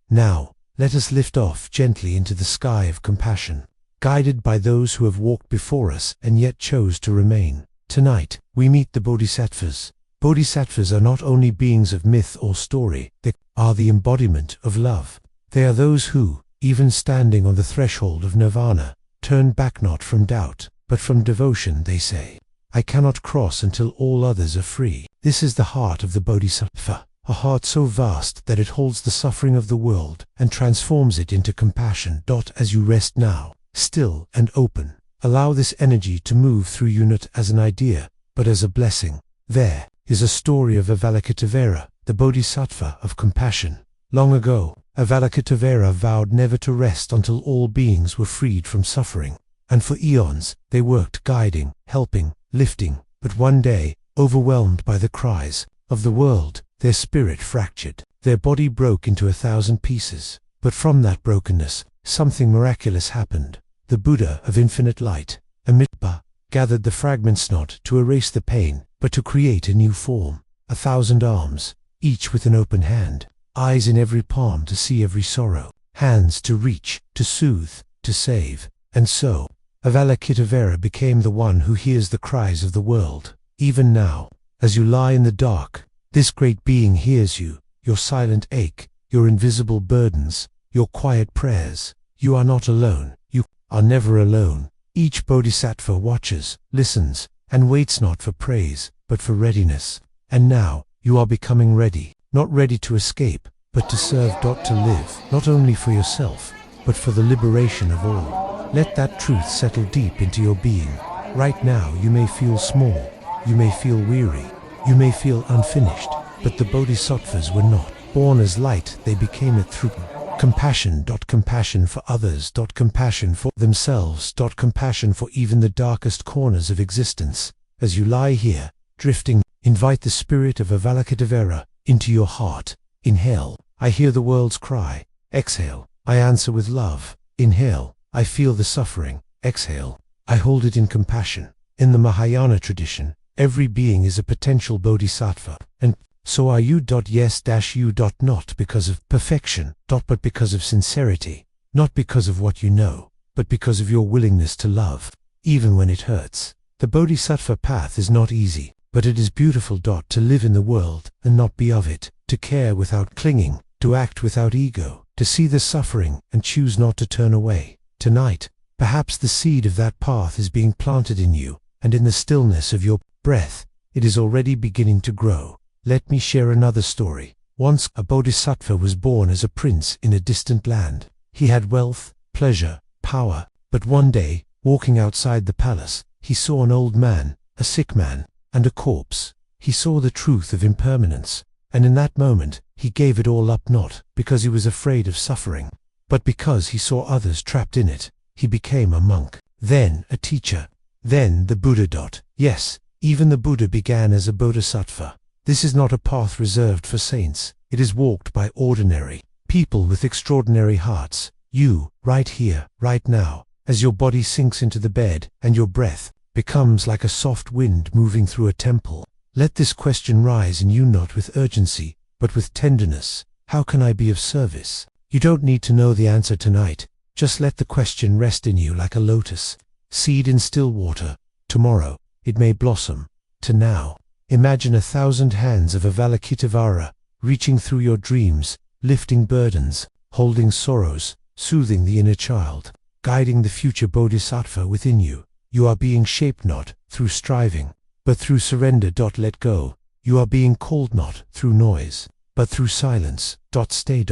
Now, let us lift off gently into the sky of compassion, guided by those who have walked before us and yet chose to remain. Tonight, we meet the Bodhisattvas. Bodhisattvas are not only beings of myth or story, they are the embodiment of love. They are those who, even standing on the threshold of nirvana, turn back not from doubt, but from devotion. They say, I cannot cross until all others are free. This is the heart of the Bodhisattva, a heart so vast that it holds the suffering of the world and transforms it into compassion. As you rest now, still and open, allow this energy to move through you not as an idea, but as a blessing. There is a story of Avalokiteshvara, the Bodhisattva of compassion. Long ago, Avalokiteshvara vowed never to rest until all beings were freed from suffering. And for eons, they worked guiding, helping, lifting. But one day, overwhelmed by the cries of the world, their spirit fractured. Their body broke into 1,000 pieces. But from that brokenness, something miraculous happened. The Buddha of infinite light, Amitabha, gathered the fragments not to erase the pain, but to create a new form. 1,000 arms, each with an open hand. Eyes in every palm to see every sorrow. Hands to reach, to soothe, to save. And so, Avalokiteshvara became the one who hears the cries of the world. Even now, as you lie in the dark, this great being hears you, your silent ache, your invisible burdens, your quiet prayers. You are not alone. You are never alone. Each bodhisattva watches, listens, and waits not for praise, but for readiness. And now, you are becoming ready, not ready to escape, but to serve. To live, not only for yourself, but for the liberation of all. Let that truth settle deep into your being. Right now you may feel small, you may feel weary, you may feel unfinished, but the bodhisattvas were not born as light, they became it through compassion. Compassion for others. Compassion for themselves. Compassion for even the darkest corners of existence. As you lie here, drifting, invite the spirit of Avalokiteshvara into your heart. Inhale, I hear the world's cry. Exhale, I answer with love. Inhale, I feel the suffering. Exhale, I hold it in compassion. In the Mahayana tradition, every being is a potential bodhisattva, and so are you. Yes-you. Not because of perfection, but because of sincerity. Not because of what you know, but because of your willingness to love, even when it hurts. The bodhisattva path is not easy, but it is beautiful. To live in the world and not be of it, to care without clinging, to act without ego, to see the suffering and choose not to turn away. Tonight, perhaps the seed of that path is being planted in you, and in the stillness of your breath, it is already beginning to grow. Let me share another story. Once a bodhisattva was born as a prince in a distant land. He had wealth, pleasure, power, but one day, walking outside the palace, he saw an old man, a sick man, and a corpse. He saw the truth of impermanence, and in that moment, he gave it all up, not because he was afraid of suffering, but because he saw others trapped in it. He became a monk, then a teacher, then the Buddha. Yes, even the Buddha began as a bodhisattva. This is not a path reserved for saints. It is walked by ordinary people with extraordinary hearts. You, right here, right now, as your body sinks into the bed and your breath becomes like a soft wind moving through a temple. Let this question rise in you, not with urgency, but with tenderness. How can I be of service? You don't need to know the answer tonight. Just let the question rest in you like a lotus seed in still water. Tomorrow, it may blossom. To now, imagine 1,000 hands of Avalokiteshvara reaching through your dreams, lifting burdens, holding sorrows, soothing the inner child, guiding the future bodhisattva within you. You are being shaped not through striving, but through surrender. Let go. You are being called not through noise, but through silence. Stay.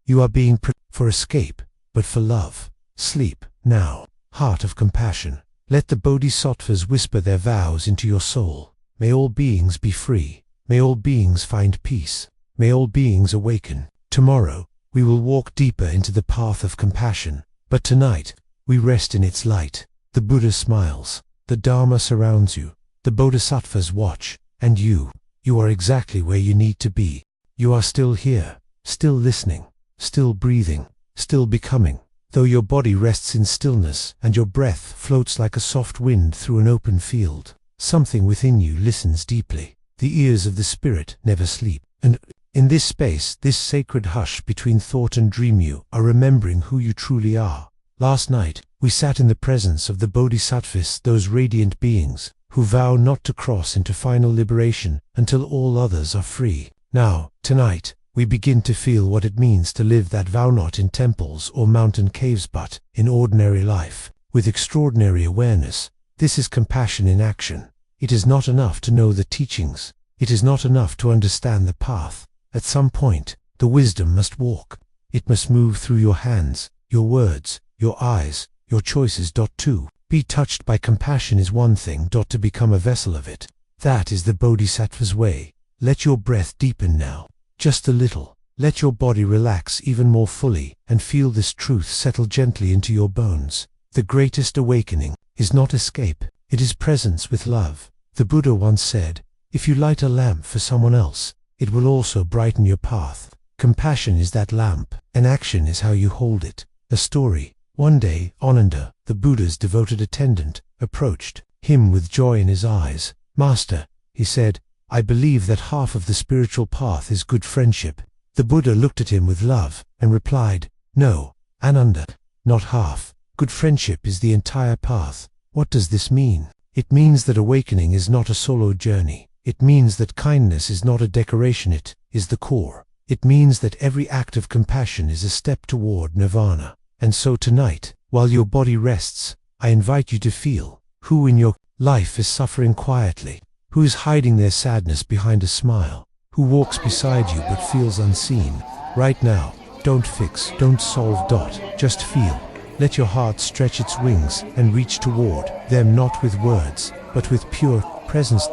You are being for escape, but for love. Sleep, now, heart of compassion. Let the Bodhisattvas whisper their vows into your soul. May all beings be free. May all beings find peace. May all beings awaken. Tomorrow, we will walk deeper into the path of compassion. But tonight, we rest in its light. The Buddha smiles. The Dharma surrounds you. The Bodhisattvas watch. And you are exactly where you need to be. You are still here, still listening, still breathing, still becoming. Though your body rests in stillness and your breath floats like a soft wind through an open field, something within you listens deeply. The ears of the spirit never sleep. And in this space, this sacred hush between thought and dream, you are remembering who you truly are. Last night, we sat in the presence of the Bodhisattvas, those radiant beings who vow not to cross into final liberation until all others are free. Now, tonight, we begin to feel what it means to live that vow not in temples or mountain caves but in ordinary life, with extraordinary awareness. This is compassion in action. It is not enough to know the teachings. It is not enough to understand the path. At some point, the wisdom must walk. It must move through your hands, your words, your eyes, your choices. To be touched by compassion is one thing. To become a vessel of it, that is the Bodhisattva's way. Let your breath deepen now, just a little. Let your body relax even more fully and feel this truth settle gently into your bones. The greatest awakening is not escape, it is presence with love. The Buddha once said, if you light a lamp for someone else, it will also brighten your path. Compassion is that lamp, and action is how you hold it. A story. One day, Ananda, the Buddha's devoted attendant, approached him with joy in his eyes. Master, he said, I believe that half of the spiritual path is good friendship. The Buddha looked at him with love and replied, no, Ananda, not half. Good friendship is the entire path. What does this mean? It means that awakening is not a solo journey. It means that kindness is not a decoration, it is the core. It means that every act of compassion is a step toward nirvana. And so tonight, while your body rests, I invite you to feel who in your life is suffering quietly, who is hiding their sadness behind a smile, who walks beside you but feels unseen. Right now, don't fix, don't solve. Just feel. Let your heart stretch its wings and reach toward them, not with words, but with pure presence.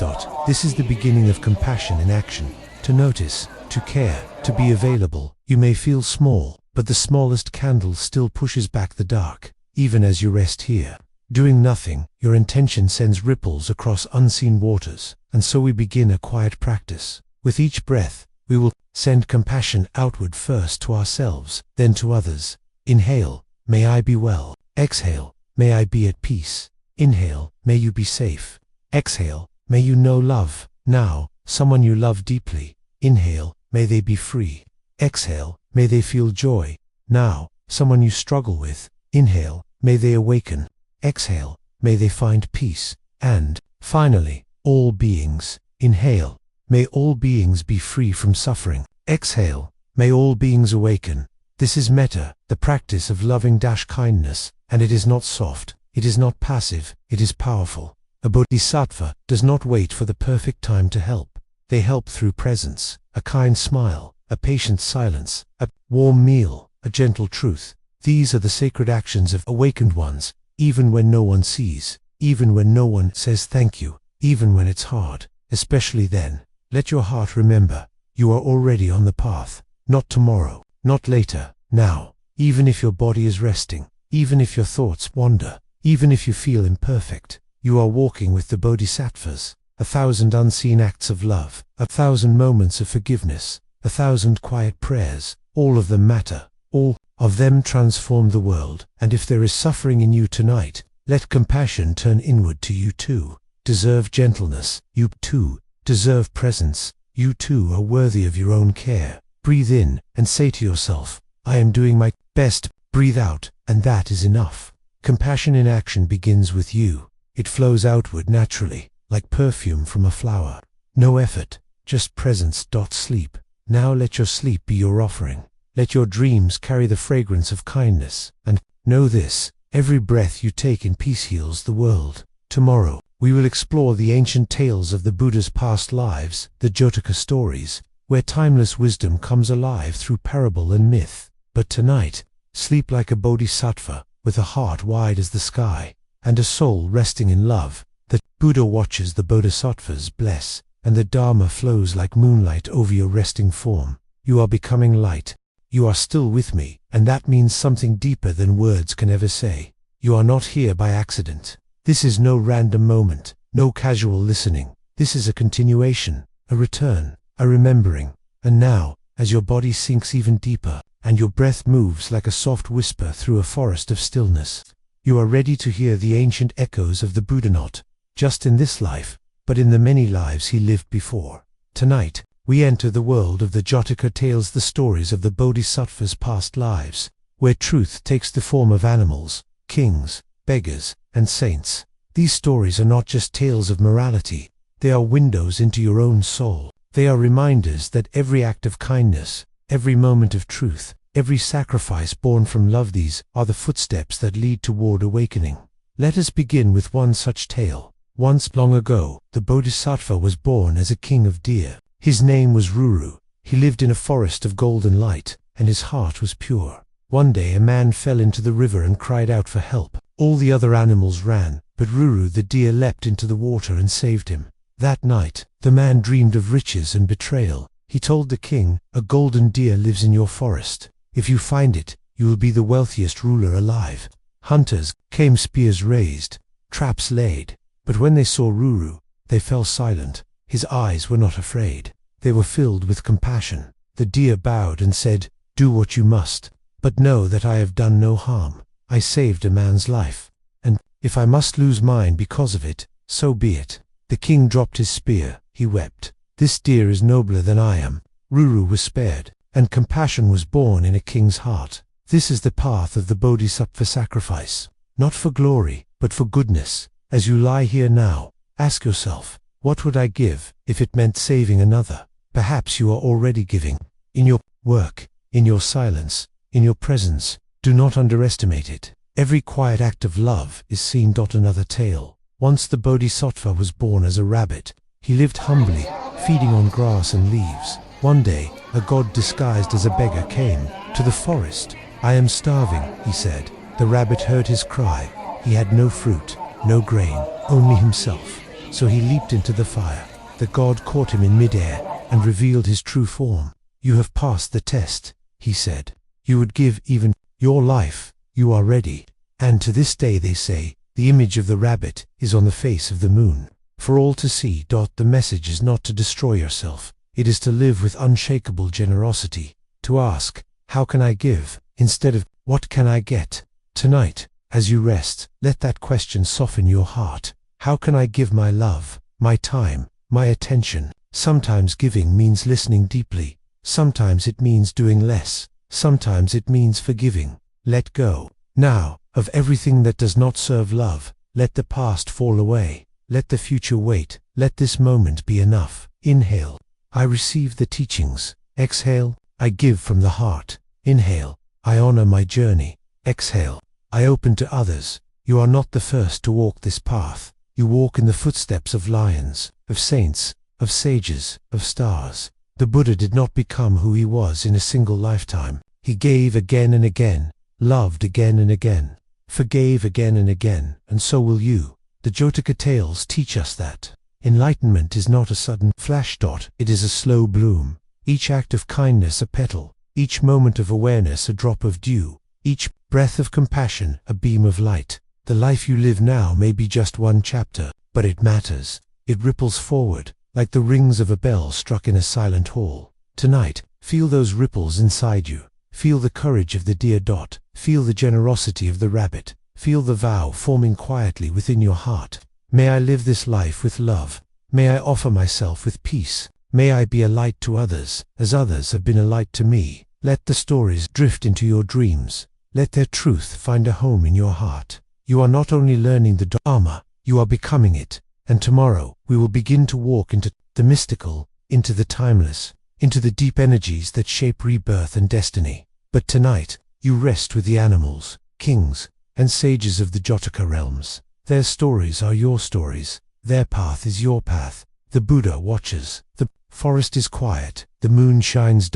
This is the beginning of compassion in action. To notice, to care, to be available. You may feel small, but the smallest candle still pushes back the dark. Even as you rest here, doing nothing, your intention sends ripples across unseen waters. And so we begin a quiet practice. With each breath, we will send compassion outward, first to ourselves, then to others. Inhale, may I be well. Exhale, may I be at peace. Inhale, may you be safe. Exhale, may you know love. Now, someone you love deeply. Inhale, may they be free. Exhale, may they feel joy. Now, someone you struggle with. Inhale, may they awaken. Exhale, may they find peace. And, finally, all beings. Inhale, may all beings be free from suffering. Exhale, may all beings awaken. This is metta, the practice of loving-kindness, and it is not soft, it is not passive, it is powerful. A bodhisattva does not wait for the perfect time to help. They help through presence, a kind smile, a patient silence, a warm meal, a gentle truth. These are the sacred actions of awakened ones, even when no one sees, even when no one says thank you, even when it's hard. Especially then, let your heart remember, you are already on the path. Not tomorrow, not later, now. Even if your body is resting, even if your thoughts wander, even if you feel imperfect, you are walking with the bodhisattvas. 1,000 unseen acts of love, 1,000 moments of forgiveness, 1,000 quiet prayers, all of them matter. All of them transform the world. And if there is suffering in you tonight, let compassion turn inward to you too. Deserve gentleness, you too. Deserve presence, you too are worthy of your own care. Breathe in and say to yourself, I am doing my best. Breathe out, and that is enough. Compassion in action begins with you. It flows outward naturally, like perfume from a flower. No effort, just presence. Sleep. Now let your sleep be your offering. Let your dreams carry the fragrance of kindness. And know this, every breath you take in peace heals the world. Tomorrow, we will explore the ancient tales of the Buddha's past lives, the Jotaka stories, where timeless wisdom comes alive through parable and myth. But tonight, Sleep like a bodhisattva, with a heart wide as the sky, and a soul resting in love. The Buddha watches the bodhisattvas bless, and the Dharma flows like moonlight over your resting form. You are becoming light. You are still with me, and that means something deeper than words can ever say. You are not here by accident. This is no random moment, no casual listening. This is a continuation, a return, a remembering. And now, as your body sinks even deeper, and your breath moves like a soft whisper through a forest of stillness, you are ready to hear the ancient echoes of the Buddha, not just in this life, but in the many lives he lived before. Tonight, we enter the world of the Jataka tales, the stories of the Bodhisattvas' past lives, where truth takes the form of animals, kings, beggars, and saints. These stories are not just tales of morality, they are windows into your own soul. They are reminders that every act of kindness, every moment of truth, every sacrifice born from love, these are the footsteps that lead toward awakening. Let us begin with one such tale. Once long ago, the Bodhisattva was born as a king of deer. His name was Ruru. He lived in a forest of golden light, and his heart was pure. One day a man fell into the river and cried out for help. All the other animals ran, but Ruru the deer leapt into the water and saved him. That night, the man dreamed of riches and betrayal. He told the king, "A golden deer lives in your forest. If you find it, you will be the wealthiest ruler alive." Hunters came, spears raised, traps laid. But when they saw Ruru, they fell silent. His eyes were not afraid. They were filled with compassion. The deer bowed and said, "Do what you must, but know that I have done no harm. I saved a man's life, and if I must lose mine because of it, so be it." The king dropped his spear. He wept. "This deer is nobler than I am." Ruru was spared, and compassion was born in a king's heart. This is the path of the Bodhisattva sacrifice, not for glory, but for goodness. As you lie here now, ask yourself, what would I give if it meant saving another? Perhaps you are already giving. In your work, in your silence, in your presence. Do not underestimate it. Every quiet act of love is seen. Another tale. Once the Bodhisattva was born as a rabbit. He lived humbly, feeding on grass and leaves. One day, a god disguised as a beggar came to the forest. "I am starving," he said. The rabbit heard his cry. He had no fruit, no grain, only himself. So he leaped into the fire. The god caught him in midair and revealed his true form. "You have passed the test," he said. "You would give even your life. You are ready." And to this day they say, the image of the rabbit is on the face of the moon, for all to see. The message is not to destroy yourself. It is to live with unshakable generosity, to ask, "How can I give?" instead of, "What can I get?" Tonight, as you rest, let that question soften your heart. How can I give my love, my time, my attention? Sometimes giving means listening deeply. Sometimes it means doing less. Sometimes it means forgiving. Let go, now, of everything that does not serve love. Let the past fall away. Let the future wait. Let this moment be enough. Inhale. I receive the teachings. Exhale. I give from the heart. Inhale. I honor my journey. Exhale. I open to others. You are not the first to walk this path. You walk in the footsteps of lions, of saints, of sages, of stars. The Buddha did not become who he was in a single lifetime. He gave again and again, loved again and again, forgave again and again, and so will you. The Jataka tales teach us that enlightenment is not a sudden flash. It is a slow bloom. Each act of kindness a petal, each moment of awareness a drop of dew, each breath of compassion a beam of light. The life you live now may be just one chapter, but it matters. It ripples forward, like the rings of a bell struck in a silent hall. Tonight, feel those ripples inside you. Feel the courage of the deer. Feel the generosity of the rabbit. Feel the vow forming quietly within your heart. May I live this life with love. May I offer myself with peace. May I be a light to others, as others have been a light to me. Let the stories drift into your dreams. Let their truth find a home in your heart. You are not only learning the Dharma, you are becoming it. And tomorrow, we will begin to walk into the mystical, into the timeless, into the deep energies that shape rebirth and destiny. But tonight, you rest with the animals, kings, and sages of the Jataka realms. Their stories are your stories. Their path is your path. The Buddha watches. The forest is quiet. The moon shines.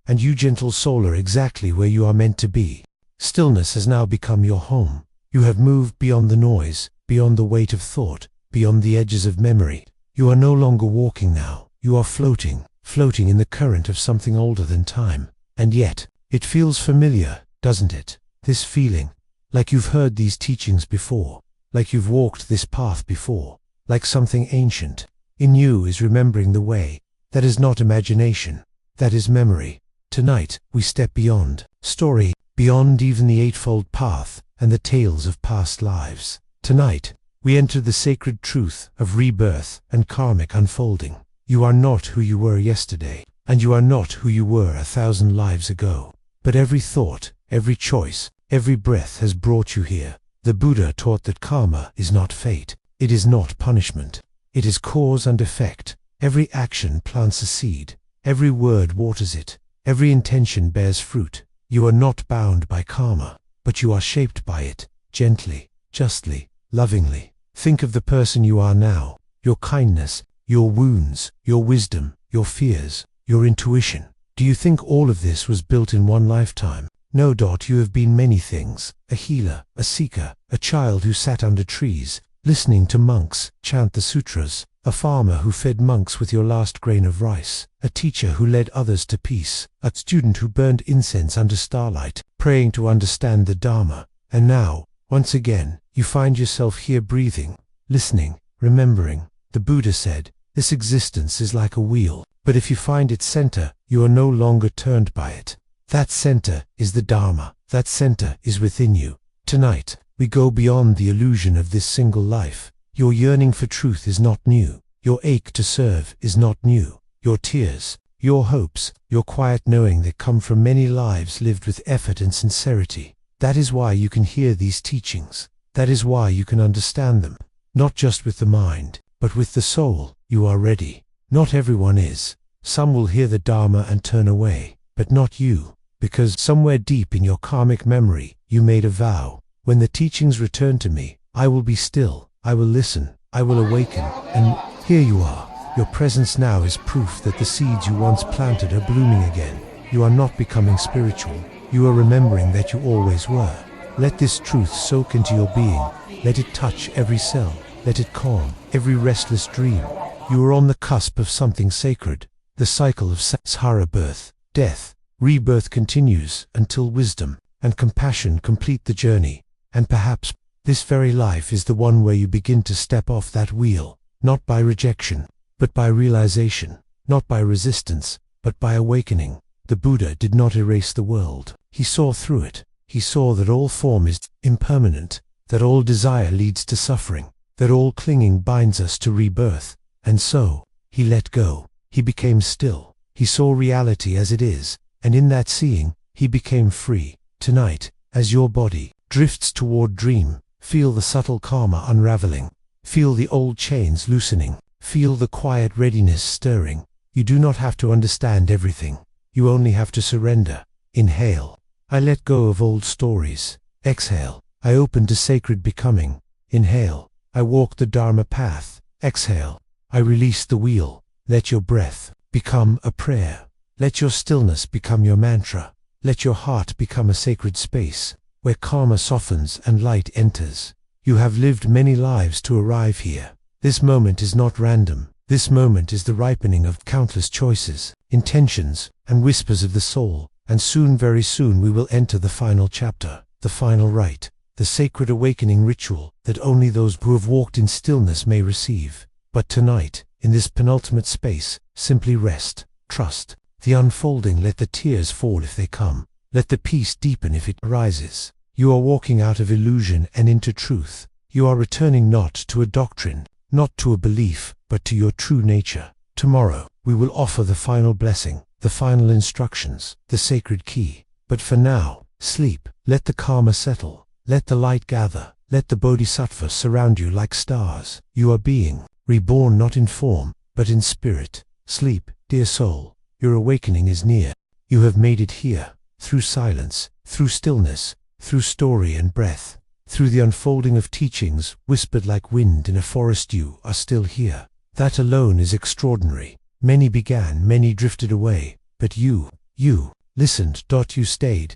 And you, gentle soul, are exactly where you are meant to be. Stillness has now become your home. You have moved beyond the noise, beyond the weight of thought, beyond the edges of memory. You are no longer walking now. You are floating, floating in the current of something older than time. And yet, it feels familiar, doesn't it? This feeling, like you've heard these teachings before, like you've walked this path before, like something ancient. In you is remembering the way. That is not imagination, that is memory. Tonight, we step beyond story, beyond even the eightfold path and the tales of past lives. Tonight, we enter the sacred truth of rebirth and karmic unfolding. You are not who you were yesterday, and you are not who you were 1,000 lives ago. But every thought, every choice, every breath has brought you here. The Buddha taught that karma is not fate. It is not punishment. It is cause and effect. Every action plants a seed. Every word waters it. Every intention bears fruit. You are not bound by karma, but you are shaped by it, gently, justly, lovingly. Think of the person you are now, your kindness, your wounds, your wisdom, your fears, your intuition. Do you think all of this was built in one lifetime? No. You have been many things: a healer, a seeker, a child who sat under trees, listening to monks chant the sutras, a farmer who fed monks with your last grain of rice, a teacher who led others to peace, a student who burned incense under starlight, praying to understand the Dharma. And now, once again, you find yourself here breathing, listening, remembering. The Buddha said, this existence is like a wheel, but if you find its center, you are no longer turned by it. That center is the Dharma. That center is within you. Tonight, we go beyond the illusion of this single life. Your yearning for truth is not new. Your ache to serve is not new. Your tears, your hopes, your quiet knowing that come from many lives lived with effort and sincerity. That is why you can hear these teachings. That is why you can understand them. Not just with the mind, but with the soul. You are ready. Not everyone is. Some will hear the Dharma and turn away, but not you, because somewhere deep in your karmic memory, you made a vow. When the teachings return to me, I will be still. I will listen, I will awaken, and here you are. Your presence now is proof that the seeds you once planted are blooming again. You are not becoming spiritual. You are remembering that you always were. Let this truth soak into your being. Let it touch every cell. Let it calm every restless dream. You are on the cusp of something sacred. The cycle of samsara, birth, death, rebirth continues until wisdom and compassion complete the journey. And perhaps this very life is the one where you begin to step off that wheel, not by rejection, but by realization, not by resistance, but by awakening. The Buddha did not erase the world. He saw through it. He saw that all form is impermanent, that all desire leads to suffering, that all clinging binds us to rebirth. And so, he let go. He became still. He saw reality as it is, and in that seeing, he became free. Tonight, as your body drifts toward dream, feel the subtle karma unraveling. Feel the old chains loosening. Feel the quiet readiness stirring. You do not have to understand everything. You only have to surrender. Inhale. I let go of old stories. Exhale. I open to sacred becoming. Inhale. I walk the Dharma path. Exhale. I release the wheel. Let your breath become a prayer. Let your stillness become your mantra. Let your heart become a sacred space, where karma softens and light enters. You have lived many lives to arrive here. This moment is not random. This moment is the ripening of countless choices, intentions, and whispers of the soul. And soon, very soon, we will enter the final chapter, the final rite, the sacred awakening ritual that only those who have walked in stillness may receive. But tonight, in this penultimate space, simply rest, trust the unfolding. Let the tears fall if they come. Let the peace deepen if it arises. You are walking out of illusion and into truth. You are returning not to a doctrine, not to a belief, but to your true nature. Tomorrow, we will offer the final blessing, the final instructions, the sacred key. But for now, sleep. Let the karma settle. Let the light gather. Let the bodhisattvas surround you like stars. You are being reborn not in form, but in spirit. Sleep, dear soul. Your awakening is near. You have made it here, through silence, through stillness, through story and breath, through the unfolding of teachings whispered like wind in a forest. You are still here. That alone is extraordinary. Many began, many drifted away, but you listened. You stayed.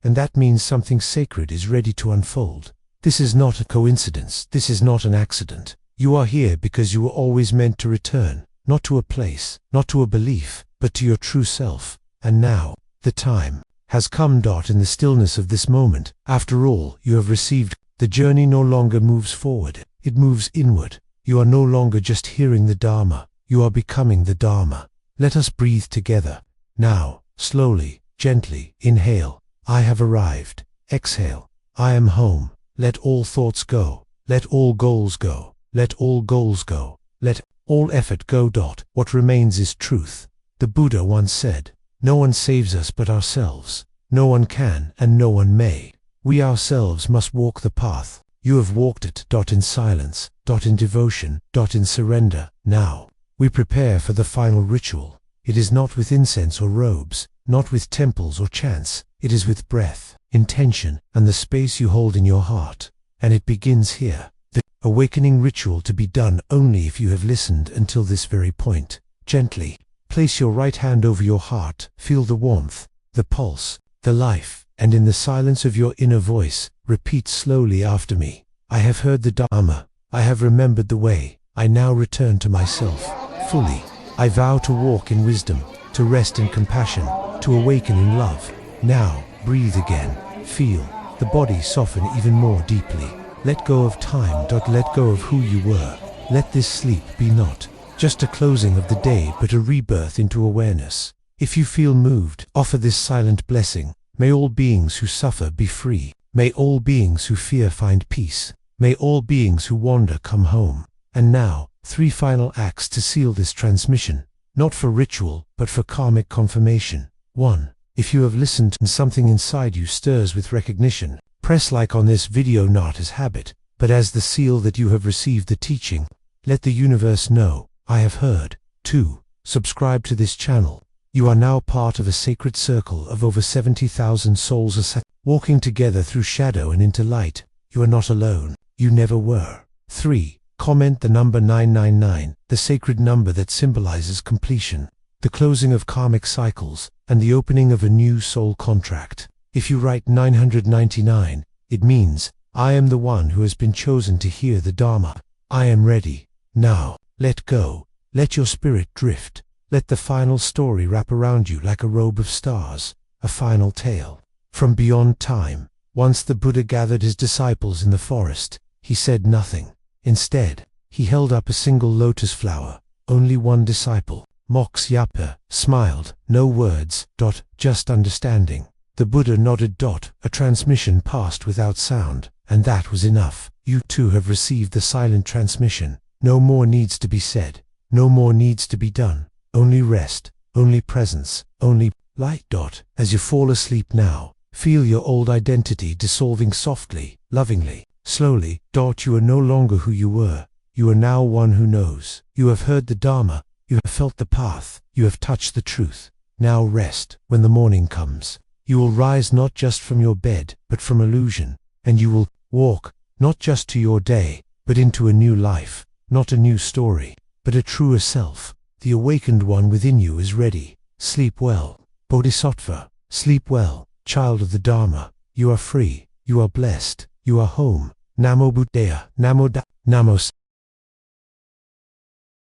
and that means something sacred is ready to unfold. This is not a coincidence, this is not an accident. You are here because you were always meant to return, not to a place, not to a belief, but to your true self. And now, the time has come. In the stillness of this moment, after all you have received, the journey no longer moves forward, it moves inward. You are no longer just hearing the Dharma, you are becoming the Dharma. Let us breathe together. Now, slowly, gently, inhale, I have arrived. Exhale, I am home. Let all thoughts go, let all goals go, let all goals go, let all effort go. What remains is truth. The Buddha once said, no one saves us but ourselves. No one can and no one may. We ourselves must walk the path. You have walked it. In silence, in devotion, in surrender. Now, we prepare for the final ritual. It is not with incense or robes, not with temples or chants. It is with breath, intention, and the space you hold in your heart. And it begins here. The awakening ritual to be done only if you have listened until this very point. Gently, place your right hand over your heart. Feel the warmth, the pulse, the life, and in the silence of your inner voice, repeat slowly after me. I have heard the Dharma. I have remembered the way. I now return to myself, fully. I vow to walk in wisdom, to rest in compassion, to awaken in love. Now, breathe again. Feel the body soften even more deeply. Let go of time. Let go of who you were. Let this sleep be not just a closing of the day, but a rebirth into awareness. If you feel moved, offer this silent blessing. May all beings who suffer be free. May all beings who fear find peace. May all beings who wander come home. And now, 3 final acts to seal this transmission, not for ritual, but for karmic confirmation. 1. If you have listened and something inside you stirs with recognition, press like on this video, not as habit, but as the seal that you have received the teaching. Let the universe know, I have heard. 2. Subscribe to this channel. You are now part of a sacred circle of over 70,000 souls walking together through shadow and into light. You are not alone. You never were. 3. Comment the number 999, the sacred number that symbolizes completion, the closing of karmic cycles, and the opening of a new soul contract. If you write 999, it means, I am the one who has been chosen to hear the Dharma. I am ready. Now, let go. Let your spirit drift. Let the final story wrap around you like a robe of stars, a final tale. From beyond time, once the Buddha gathered his disciples in the forest, he said nothing. Instead, he held up a single lotus flower. Only one disciple, Mox Yapa, smiled. No words, just understanding. The Buddha nodded. A transmission passed without sound, and that was enough. You too have received the silent transmission. No more needs to be said. No more needs to be done. Only rest, only presence, only light. As you fall asleep now, feel your old identity dissolving softly, lovingly, slowly. You are no longer who you were. You are now one who knows. You have heard the Dharma. You have felt the path. You have touched the truth. Now rest. When the morning comes, you will rise not just from your bed, but from illusion. And you will walk, not just to your day, but into a new life. Not a new story, but a truer self. The awakened one within you is ready. Sleep well, Bodhisattva. Sleep well, child of the Dharma. You are free. You are blessed. You are home. Namo Buddhaya. Namo Da. Namos.